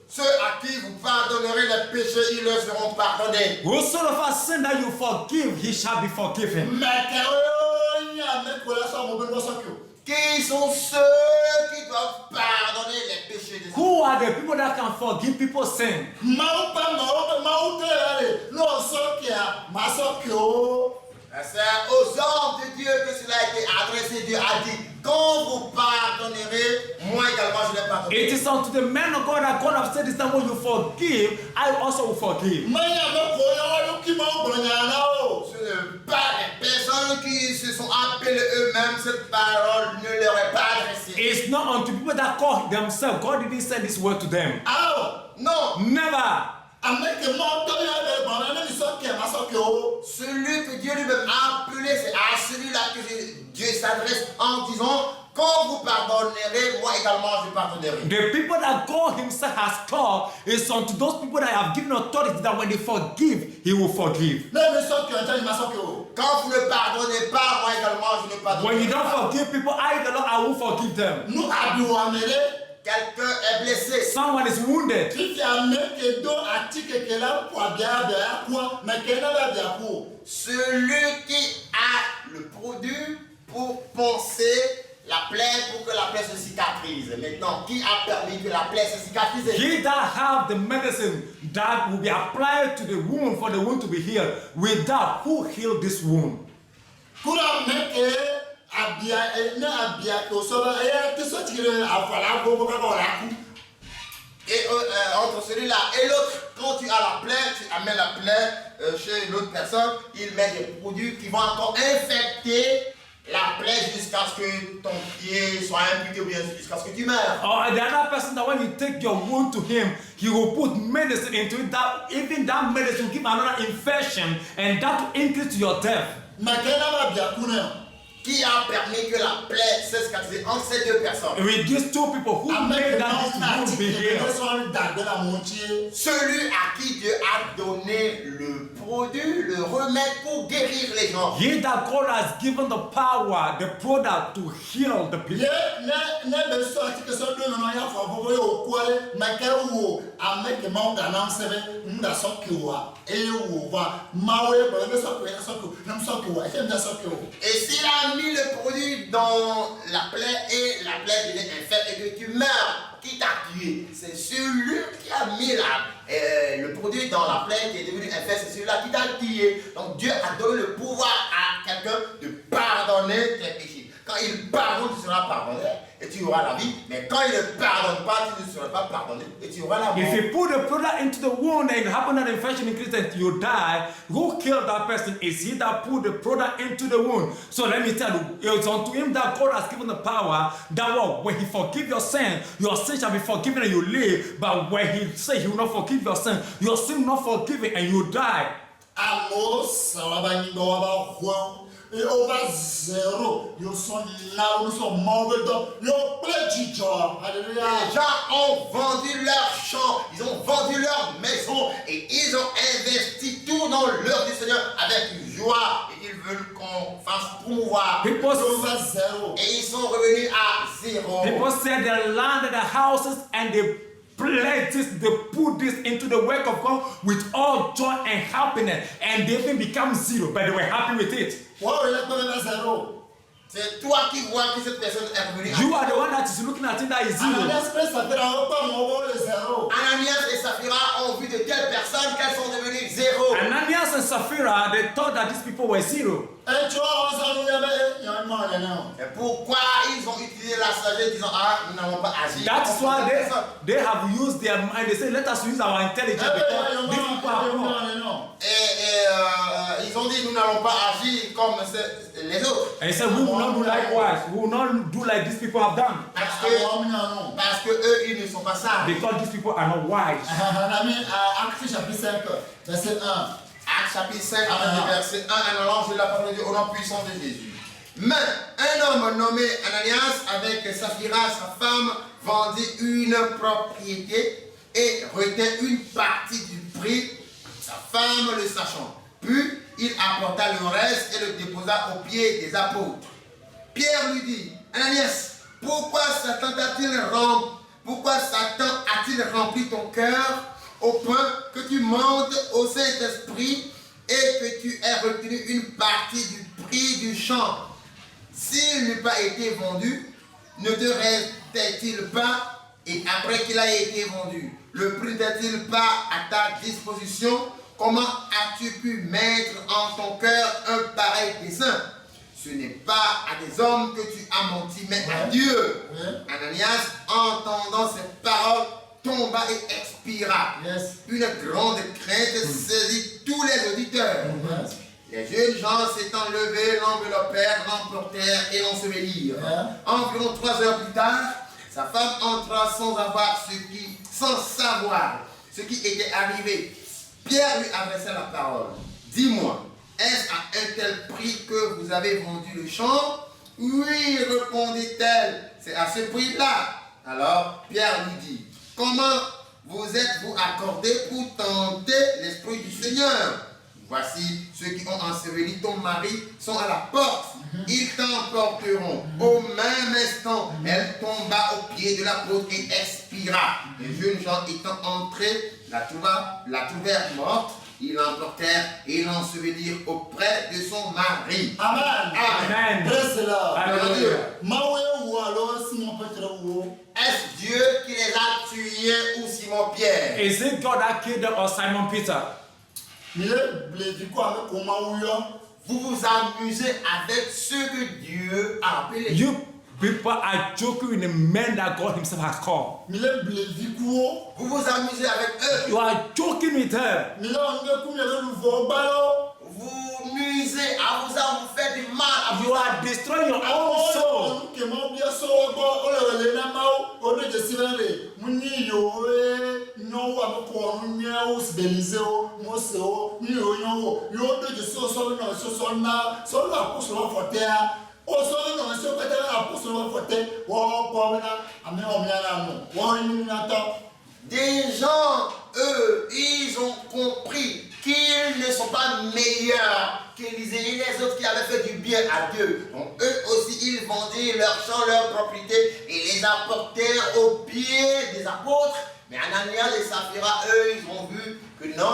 Ceux à qui vous pardonnerez les péchés, ils leur seront pardonnés. Whosoever sin that you forgive, he shall be forgiven. Qui sont ceux qui doivent pardonner les péchés des hommes? Who are the people that can forgive people's sin? C'est aux hommes de Dieu que cela a été adressé. Dieu a dit, quand vous pardonnerez, moi également je les pardonnerai. It is unto the men of God that God have said this time when you forgive, I also will forgive. Ce n'est pas les personnes qui se sont appelées eux-mêmes, cette parole ne leur est pas adressée. It's not unto people that call themselves. God didn't send this word to them. Non. Never. Celui que Dieu lui-même a appelé, c'est à celui-là que Dieu s'adresse en disant, quand vous pardonnerez, moi également je pardonnerai. The people that God himself has called is unto those people that have given authority that when they forgive, he will forgive. Quand vous ne pardonnez pas, moi également je ne pardonnerai. When you don't forgive people, I, the Lord, I will forgive them. Quelqu'un est blessé. Someone is wounded. Celui qui a le produit pour penser la plaie, pour que la plaie se cicatrise. Maintenant, qui a permis que la plaie se cicatrise? He that have the medicine that will be applied to the wound for the wound to be healed, without who healed this wound? Et entre celui-là et l'autre, quand tu as la plaie, tu amènes la plaie chez l'autre personne, il met des produits qui vont encore infecter la plaie jusqu'à ce que ton pied soit impliqué ou bien jusqu'à ce que tu meurs. Or the other person that when you take your wound to him, he will put medicine into it. That even that medicine will give another infection, and that will increase your death. Qui a permis que la plaie s'est cicatrisée entre ces deux personnes? With these two people who made that wound be healed. Celui à qui Dieu a donné le produit, le remède pour guérir les gens. He that God has given the power, the product to heal the people. Et s'il a mis le produit dans la plaie et la plaie devient infecte et que tu meurs, qui t'a tué? C'est celui qui a mis le produit dans la plaie qui est devenu infecte, c'est celui-là qui t'a tué. Donc Dieu a donné le pouvoir à quelqu'un de pardonner tes péchés. Quand il pardonne, tu seras pardonné et tu auras la vie. Mais quand il ne pardonne pas, tu ne seras pas pardonné et tu auras la mort. If you put the product into the wound and happen that infection increases and you die, who killed that person? Is he that put the product into the wound? So let me tell you, it's unto him that God has given the power that when he forgive your sin shall be forgiven and you live. But when he say he will not forgive your sin not forgiven and you die. Amos, et over zéro, ils sont là où nous sommes mauvais dans le plein. Alléluia. Les gens ont vendu leurs champs, ils ont vendu leurs maisons et ils ont investi tout dans l'œuvre du Seigneur avec joie et ils veulent qu'on fasse promouvoir. Over zéro. Et ils sont revenus à zéro. People said they landed the houses and they pledged this, they put this into the work of God with all joy and happiness, and they even become zero, but they were happy with it. C'est toi qui vois que cette personne est revenue. You are the one that is looking at it that is zero. Ananias et Saphira ont vu de telles personnes qu'elles sont devenues zéro. Ananias and Sapphira, they thought that these people were zero. Et pourquoi ils ont utilisé la sagesse disant nous n'allons pas agir. That's why they have used their mind. They say, let us use our intelligence because these people are poor. Et ils ont dit nous n'allons pas agir comme les autres. And he said, we will not do likewise. We will not do like these people have done. Parce que eux, ils ne sont pas sages. Because these people are not wise. Actes chapitre 5, verset 1. Actes chapitre 5, verset 1, un ange de la parole de Dieu au nom puissant de Jésus. Mais un homme nommé Ananias avec Saphira, sa femme, vendit une propriété et retint une partie du prix, sa femme le sachant. Puis il apporta le reste et le déposa aux pieds des apôtres. Pierre lui dit, Ananias, pourquoi Satan a-t-il rempli ton cœur au point que tu montes au Saint-Esprit et que tu aies retenu une partie du prix du champ? S'il n'eût pas été vendu, ne te restait-il pas, et après qu'il a été vendu, le prix n'était-il pas à ta disposition? Comment as-tu pu mettre en ton cœur un pareil dessein? Ce n'est pas à des hommes que tu as menti, mais à Dieu. Ananias, entendant ces paroles, tomba et expira. Une grande crainte saisit tous les auditeurs. Les jeunes gens s'étant levés, l'enveloppèrent, l'emportèrent et l'ensevelirent. Environ 3 heures plus tard, sa femme entra sans savoir ce qui était arrivé. Pierre lui adressa la parole. Dis-moi, est-ce à un tel prix que vous avez vendu le champ? Oui, répondit-elle, c'est à ce prix-là. Alors Pierre lui dit, comment vous êtes-vous accordé pour tenter l'Esprit du Seigneur? Voici ceux qui ont enseveli ton mari sont à la porte. Ils t'emporteront. Au même instant, elle tomba aux pieds de l'apôtre et expira. Les jeunes gens étant entrés, la trouvèrent morte. Ils l'emportèrent et l'ensevelirent auprès de son mari. Amen. Amen. Est-ce Dieu qui les a tués ou Simon-Pierre? Is it God that killed them or Simon Peter? Vous vous amusez avec ce que Dieu a appelé. You people are joking with the men that God himself has called. Vous vous amusez avec eux. You are joking joking with her. Vous nuisez à vous, vous faites du mal à vous. You are destroying your own soul. Des gens, eux, ils ont compris qu'ils ne sont pas meilleurs qu'Élisée et les autres qui avaient fait du bien à Dieu. Donc eux aussi, ils vendaient leurs champs, leurs propriétés et les apportèrent aux pieds des apôtres. Mais Ananias et Saphira, eux, ils ont vu que non,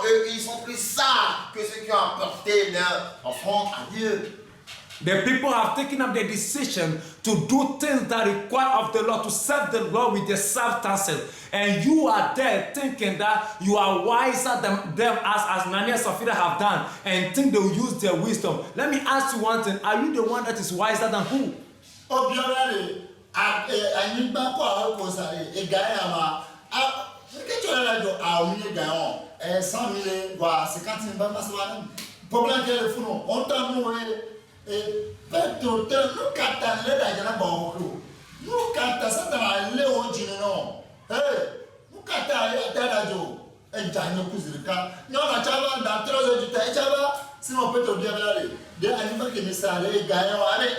eux, ils sont plus sages que ceux qui ont apporté leur offrande à Dieu. The people have taken up the decision to do things that require of the Lord, to serve the Lord with their self-counsel. And you are there thinking that you are wiser than them as Ananias and Sapphira have done, and think they will use their wisdom. Let me ask you one thing. Are you the one that is wiser than who? Sinon, on peut te dire, des animaux qui ne savent pas gagnant avec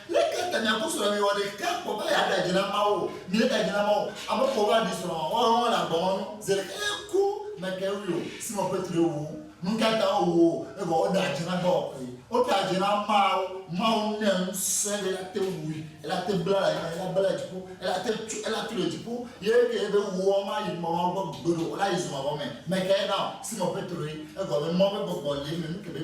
les cartes à n'importe quoi, mais on est quatre pour pas y aller à Dynamo, mais à Dynamo, à mon pouvoir du son, on a bon, c'est un coup, mais qu'est-ce que si on peut te le où, nous quatre où, et bon, on a Dynamo, on a Dynamo, Maonem, c'est la tête oui, elle a été blague, elle a blague, elle a tout le typo, il y a que le woman, il m'a envoyé boulot, là ils ont envoyé, mais qu'est-ce que si on peut te le, et bon, le mauvais pour les menus que vous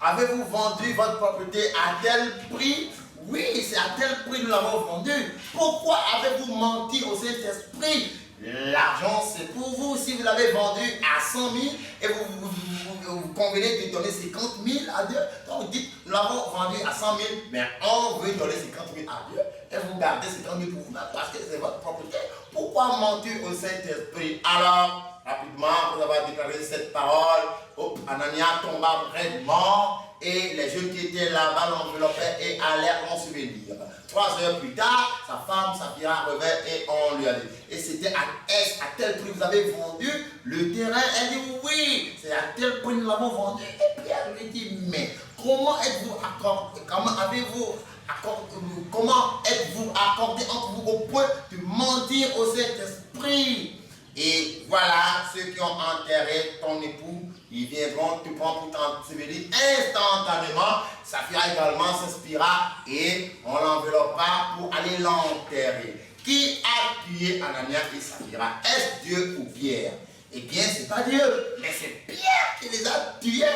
avez-vous vendu votre propriété à tel prix? Oui, c'est à tel prix que nous l'avons vendu. Pourquoi avez-vous menti au Saint-Esprit? L'argent, c'est pour vous. Si vous l'avez vendu à 100 000 et vous convenez de donner 50 000 à Dieu, donc vous dites, nous l'avons vendu à 100 000, mais on veut donner 50 000 à Dieu et vous gardez 50 000 pour vous-même parce que c'est votre propriété. Pourquoi mentir au Saint-Esprit? Alors, rapidement, vous avez déclaré cette parole. Ananias tomba près de mort et les jeunes qui étaient là-bas l'enveloppaient et allèrent l'ensevelir. 3 heures plus tard, sa femme, Saphira, revint et on lui a dit. Et c'était à tel prix vous avez vendu le terrain? Elle dit oui, c'est à tel prix nous l'avons vendu. Et Pierre lui dit, mais comment êtes-vous accordé? Comment êtes-vous accordé entre vous au point de mentir au Saint-Esprit? Et voilà, ceux qui ont enterré ton époux, ils viendront te prendre pour t'ensevelir instantanément. Saphira également s'inspira et on l'enveloppera pour aller l'enterrer. Qui a tué Ananias et Saphira? Est-ce Dieu ou Pierre? Eh bien, c'est pas Dieu, mais c'est Pierre qui les a tués.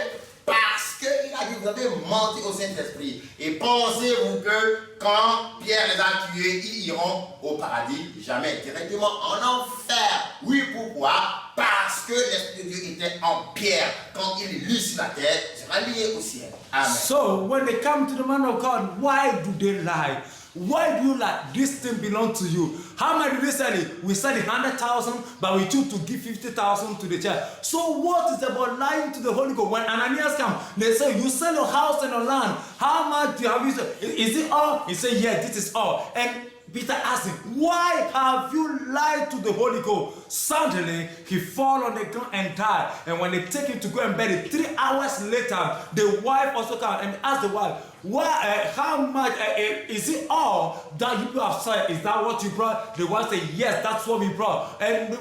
Parce qu'il a dit, vous avez menti au Saint-Esprit. Et pensez-vous que quand Pierre les a tués, ils iront au paradis? Jamais, directement en enfer. Oui, pourquoi? Parce que l'Esprit de Dieu était en Pierre. Quand il est lu sur la terre, il sera lié au ciel. Amen. So, when they come to the man of God, why do they lie? Why do you lie? This thing belongs to you. How much did they sell it? We sell it 100,000, but we choose to give 50,000 to the church. So what is about lying to the Holy Ghost? When Ananias comes, they say, you sell your house and your land. How much do you have? Is it all? He said, yeah, this is all. And Peter asked him, why have you lied to the Holy Ghost? Suddenly, he fell on the ground and died. And when they take him to go and bury, 3 hours later, the wife also came and asked the wife, how much is it all that you have said? Is that what you brought? The wife said, yes, that's what we brought. And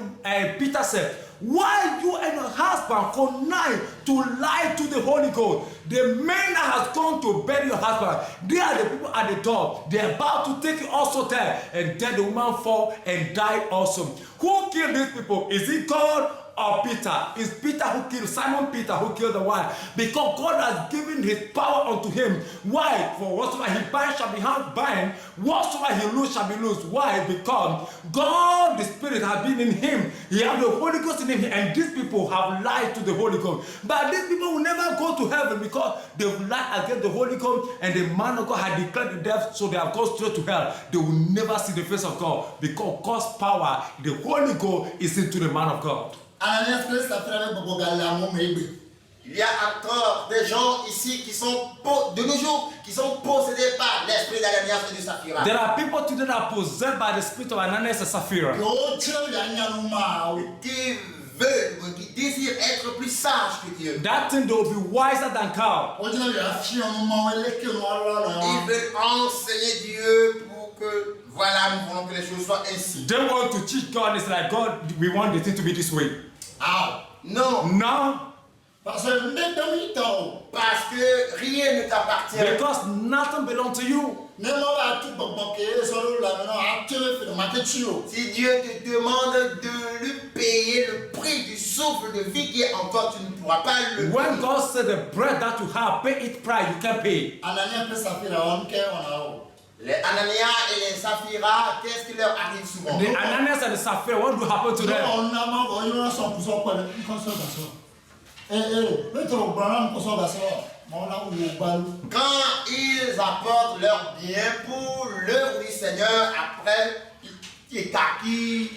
Peter said, why you and your husband connive to lie to the Holy Ghost? The men that has gone to bury your husband, they are the people at the door. They're about to take you also there. And then the woman fall and died also. Who killed these people? Is it God or Peter? It's Peter who killed, Simon Peter who killed the wife. Because God has given his power unto him. Why? For whatsoever he binds shall be bound, whatsoever he loose shall be loose. Why? Because God, the Spirit, has been in him. He has the Holy Ghost in him, and these people have lied to the Holy Ghost. But these people will never go to heaven because they've lied against the Holy Ghost, and the man of God had declared the death, so they have gone straight to hell. They will never see the face of God because God's power, the Holy Ghost, is into the man of God. Il y a encore des gens ici qui sont de nos jours qui sont possédés par l'esprit d'Ananias et de Saphira. There are people today that are possessed by the spirit of Ananias and Sapphira. Qui désirent être plus sages que Dieu. That thing, they will be wiser than cow. Ils veulent enseigner Dieu pour que voilà, nous voulons que les choses soient ainsi. They want to teach God. It's like, God, we want the thing to be this way. Ah, non. No. Parce que rien ne t'appartient. Because nothing belongs to you. Si Dieu te demande de lui payer le prix du souffle de vie qui est en toi, tu ne pourras pas le payer. When God said the bread that you have, pay it price, you can pay. Les Ananias et les Saphira, qu'est-ce qui leur arrive souvent? The Ananias and the Sapphira, what will happen to them? Quand ils apportent leurs biens pour l'œuvre du Seigneur, après ils acquis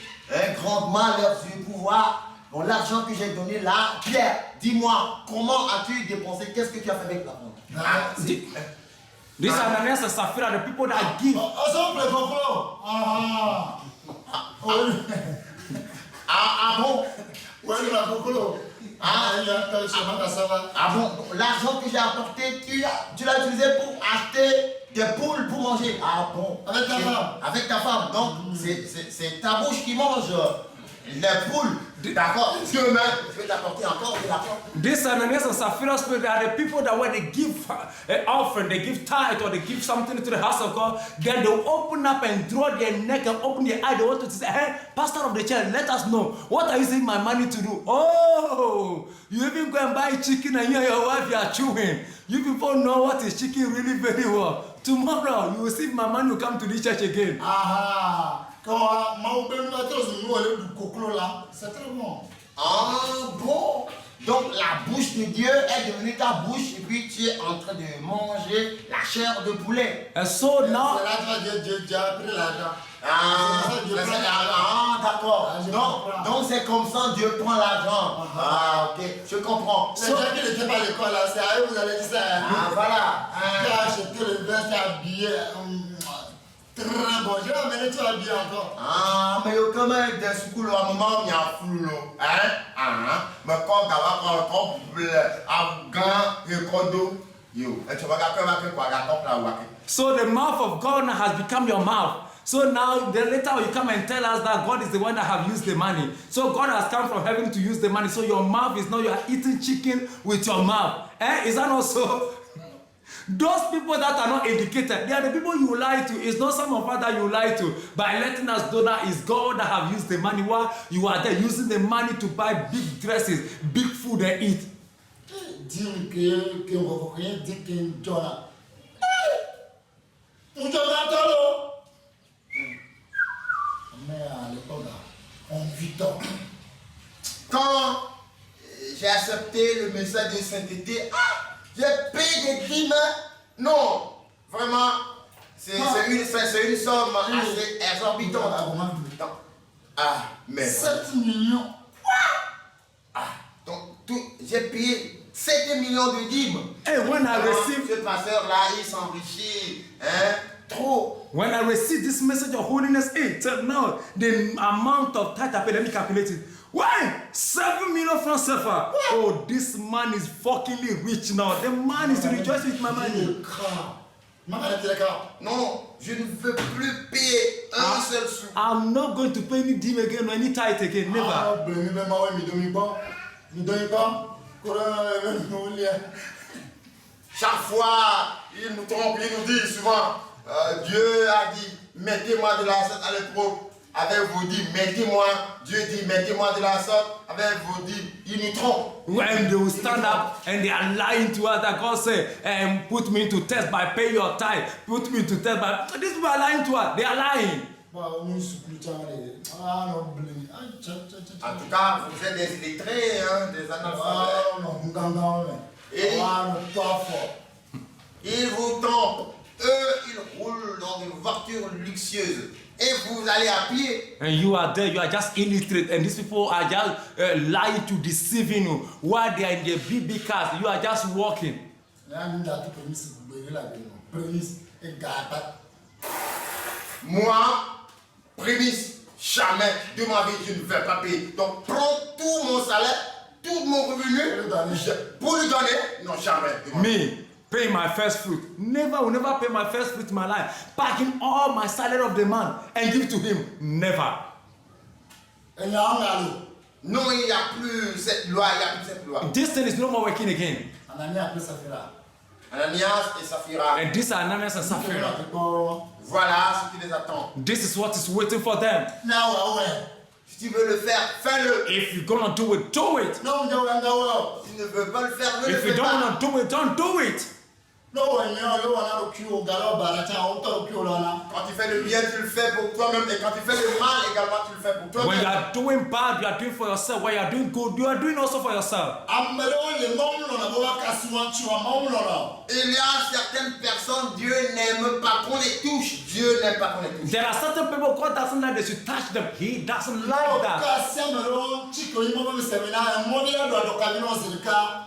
grandement leurs pouvoirs. Bon, l'argent que j'ai donné là, Pierre, dis-moi, comment as-tu dépensé? Qu'est-ce que tu as fait avec l'argent? These Ananias and Sapphira, the people that give. Ah bon, l'argent que j'ai apporté, tu l'as utilisé pour acheter des poules pour manger. Ah bon, avec ta femme. Donc, c'est ta bouche qui mange les poules. D'accord, demain, je vais t'apporter encore de l'argent. This Ananias and Sapphira spirit are the people that when they give an offering, they give tithe or they give something to the house of God, then they open up and draw their neck and open their eye. They want to say, hey, pastor of the church, let us know. What are you using my money to do? Oh, you even go and buy chicken and you and your wife, you are chewing. You people know what is chicken really very well. Tomorrow, you will see my money will come to this church again. C'est très bon. Ah bon? Donc la bouche de Dieu est devenue ta bouche et puis tu es en train de manger la chair de poulet. And so now, d'accord. Donc c'est comme ça Dieu prend l'argent. Ah ok, je comprends. Les gens qui n'étaient pas à l'école là, c'est à eux vous allez dire ça. Ah voilà. Tu as acheté le vin, tu as habillé. Très bon, je vais amener tout habillé encore. Ah, mais yo, comment est-ce que tu as un moment où flou hein? Mais quand tu as un couple afghan et kodo, yo, tu vas regarder quoi, so the mouth of God now has become your mouth. So now, then later you come and tell us that God is the one that have used the money. So God has come from heaven to use the money. So your mouth is now you are eating chicken with your mouth. Is that not so? Those people that are not educated, they are the people you lie to. It's not some of us that you lie to. By letting us know that it's God that have used the money while you are there using the money to buy big dresses, big food and eat. Dis que vous rien dit qu'une joie. Mais à l'époque, on vit donc. Quand j'ai accepté le message de sainteté, j'ai payé des dîmes. Non, vraiment, c'est une somme assez exorbitante. Ah, mais 7 millions. Ah, donc j'ai payé 7 millions de dîmes. Hey, when I received ce pasteur-là, il s'enrichit, hein, trop. When I received this message of holiness, till now, the amount of tithe I paid, let me calculate it. Why? 7 million francs CFA. Oh, this man is fuckingly rich now. The man is rejoicing with my money. Non, je ne veux plus payer un seul sou. I'm not going to pay any dime again or any tithe again. Never. Chaque fois, il nous trompe, il nous dit souvent, Dieu a dit, mettez-moi de la à l'épreuve. avez-vous dit, mettez-moi, Dieu dit, mettez-moi de la sorte, avez-vous dit, il nous trompe. When they will stand up and they are lying to us, that God say, put me to test by pay your tithe, put me to test by. These people are lying to us. They are lying. En tout cas, vous êtes des illettrés, hein, des analphabètes. Et ils vous trompent. Eux, ils roulent dans des voitures luxueuses. Et vous allez à pied. And you are there, you are just illiterate, and these people are just lying to deceiving you. While they are in their big cars, you are just walking. Moi, prémisse, jamais de ma vie je ne vais pas payer. Donc prends tout mon salaire, tout mon revenu pour lui donner. Non, jamais. Me, pay my first fruit. Will never pay my first fruit in my life. Packing all my salary of the month and give to him. Never. Non, il n'y a plus cette loi, il n'y a plus cette loi. This thing is no more working again. Ananias et Saphira. And these are Ananias and Sapphira. Voilà ce qui les attend. This is what is waiting for them. Si tu veux le faire, fais-le. If you're gonna do it, do it. Si tu ne veux pas le faire, ne le If you fais don't pas. wanna do it, don't do it. Quand tu fais le bien, tu le fais pour toi-même. Et quand tu fais le mal, également, tu le fais pour When you toi-même. are doing bad, you are doing for yourself. When you are doing good, you are doing also for yourself. Il y a certaines personnes, Dieu n'aime pas qu'on les touche. Dieu n'aime pas qu'on les touche. There are certain people God doesn't like they should touch them. He doesn't like that.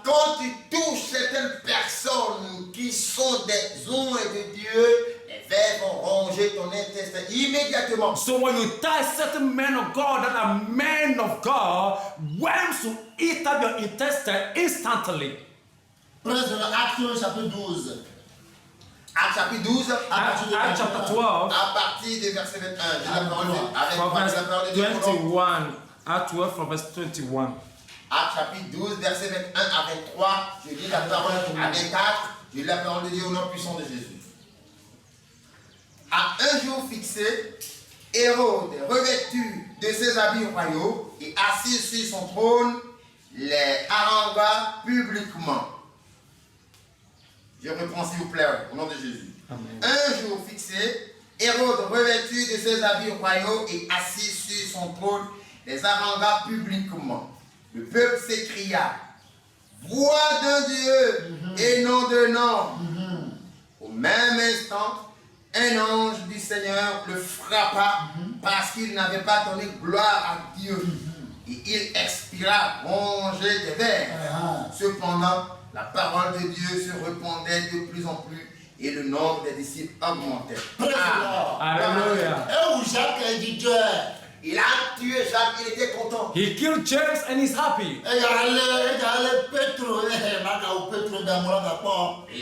Quand tu touches certaines personnes qui sont des hommes et de Dieu, les vers vont ronger ton intestin immédiatement. So when you touch certain men of God that are men of God, worms will eat up your intestine instantly. Acte chapitre 12, Acts chapter 12, à partir du verset 21. Dis la parole de Dieu. from verse 21. Acts 12 from verse 21. Acte chapitre 12, verset 21 à 23. Je lis la parole à 24. Je lis la parole de Dieu au nom puissant de Jésus. À un jour fixé, Hérode, revêtu de ses habits royaux et assis sur son trône, les harangua publiquement. Je reprends s'il vous plaît, au nom de Jésus. Amen. Un jour fixé, Hérode, revêtu de ses habits royaux et assis sur son trône, les harangua publiquement. Le peuple s'écria, voix d'un Dieu et non d'un homme. Au même instant, un ange du Seigneur le frappa parce qu'il n'avait pas donné gloire à Dieu. Et il expira rongé des vers. Cependant, la parole de Dieu se répandait de plus en plus et le nombre des disciples augmentait. Hallelujah. Il a tué Jacques, il était content. He killed James and he's happy. Il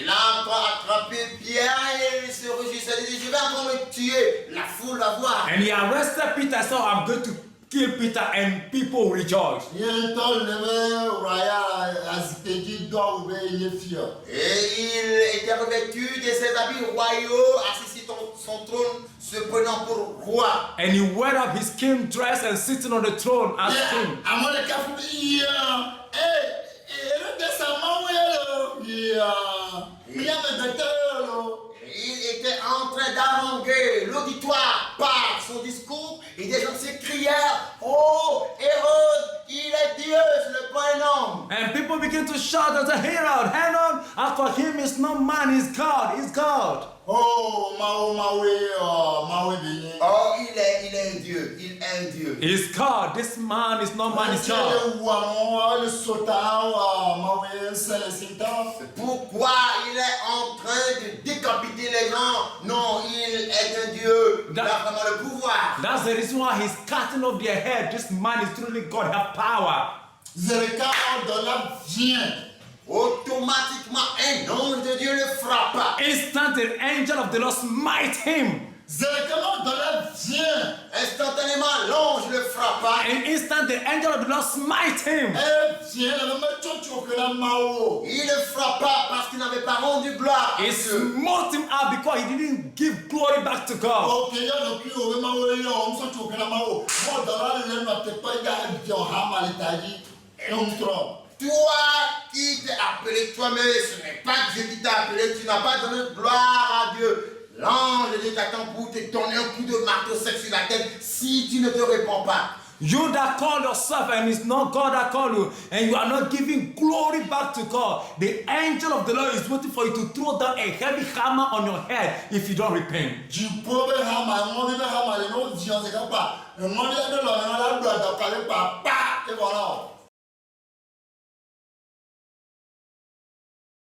a encore attrapé Pierre et il se réjouissait. Il dit, je vais encore le tuer. La foule va voir. And he arrested Peter, so I'm going to kill Peter, and people rejoice. Et il était revêtu de ses habits royaux, assis sur son trône, se prenant pour roi. And he wore up his king dress and sitting on the throne as king. Il était en train d'haranguer l'auditoire par son discours et des gens s'écrièrent, oh, Hérode, il est Dieu, ce n'est pas un homme. And people begin to shout and say, Herod, after him is not man, he's God, he's God. Oh, il est un Dieu, il est un Dieu. He's God, this man is not man, he's God. Pourquoi il est en train de décapiter les gens? Non, il est un Dieu, il a vraiment le pouvoir. That's the reason why he's cutting off their head. This man is truly God, have power. Automatiquement, un ange de Dieu le frappa. Instant, the angel of the Lord smite him. Directement dans la vient. Instantanément, l'ange le frappa. And instant the angel of the Lord smite him. Vient la même chose que la mao. Il le frappa parce qu'il n'avait pas rendu gloire à He Dieu. smote him out because he didn't give glory back to God. Ok, il y a le cul au mao et on s'en trouve que la mao. Moi, dans la laine, on ne peut pas y aller bien en hama l'Italie. Et on trompe. Toi qui t'es appelé toi-même, ce n'est pas Dieu qui t'a appelé, tu n'as pas donné gloire à Dieu. L'ange de Dieu t'attend pour te donner un coup de marteau sec sur la tête si tu ne te réponds pas. You that call yourself and it's not God that call you, and you are not giving glory back to God, the angel of the Lord is waiting for you to throw down a heavy hammer on your head if you don't repent. Du pauvre hama, on dit hama, les noms disent, c'est pas. On dit de l'homme, on a le droit de parler par, et voilà.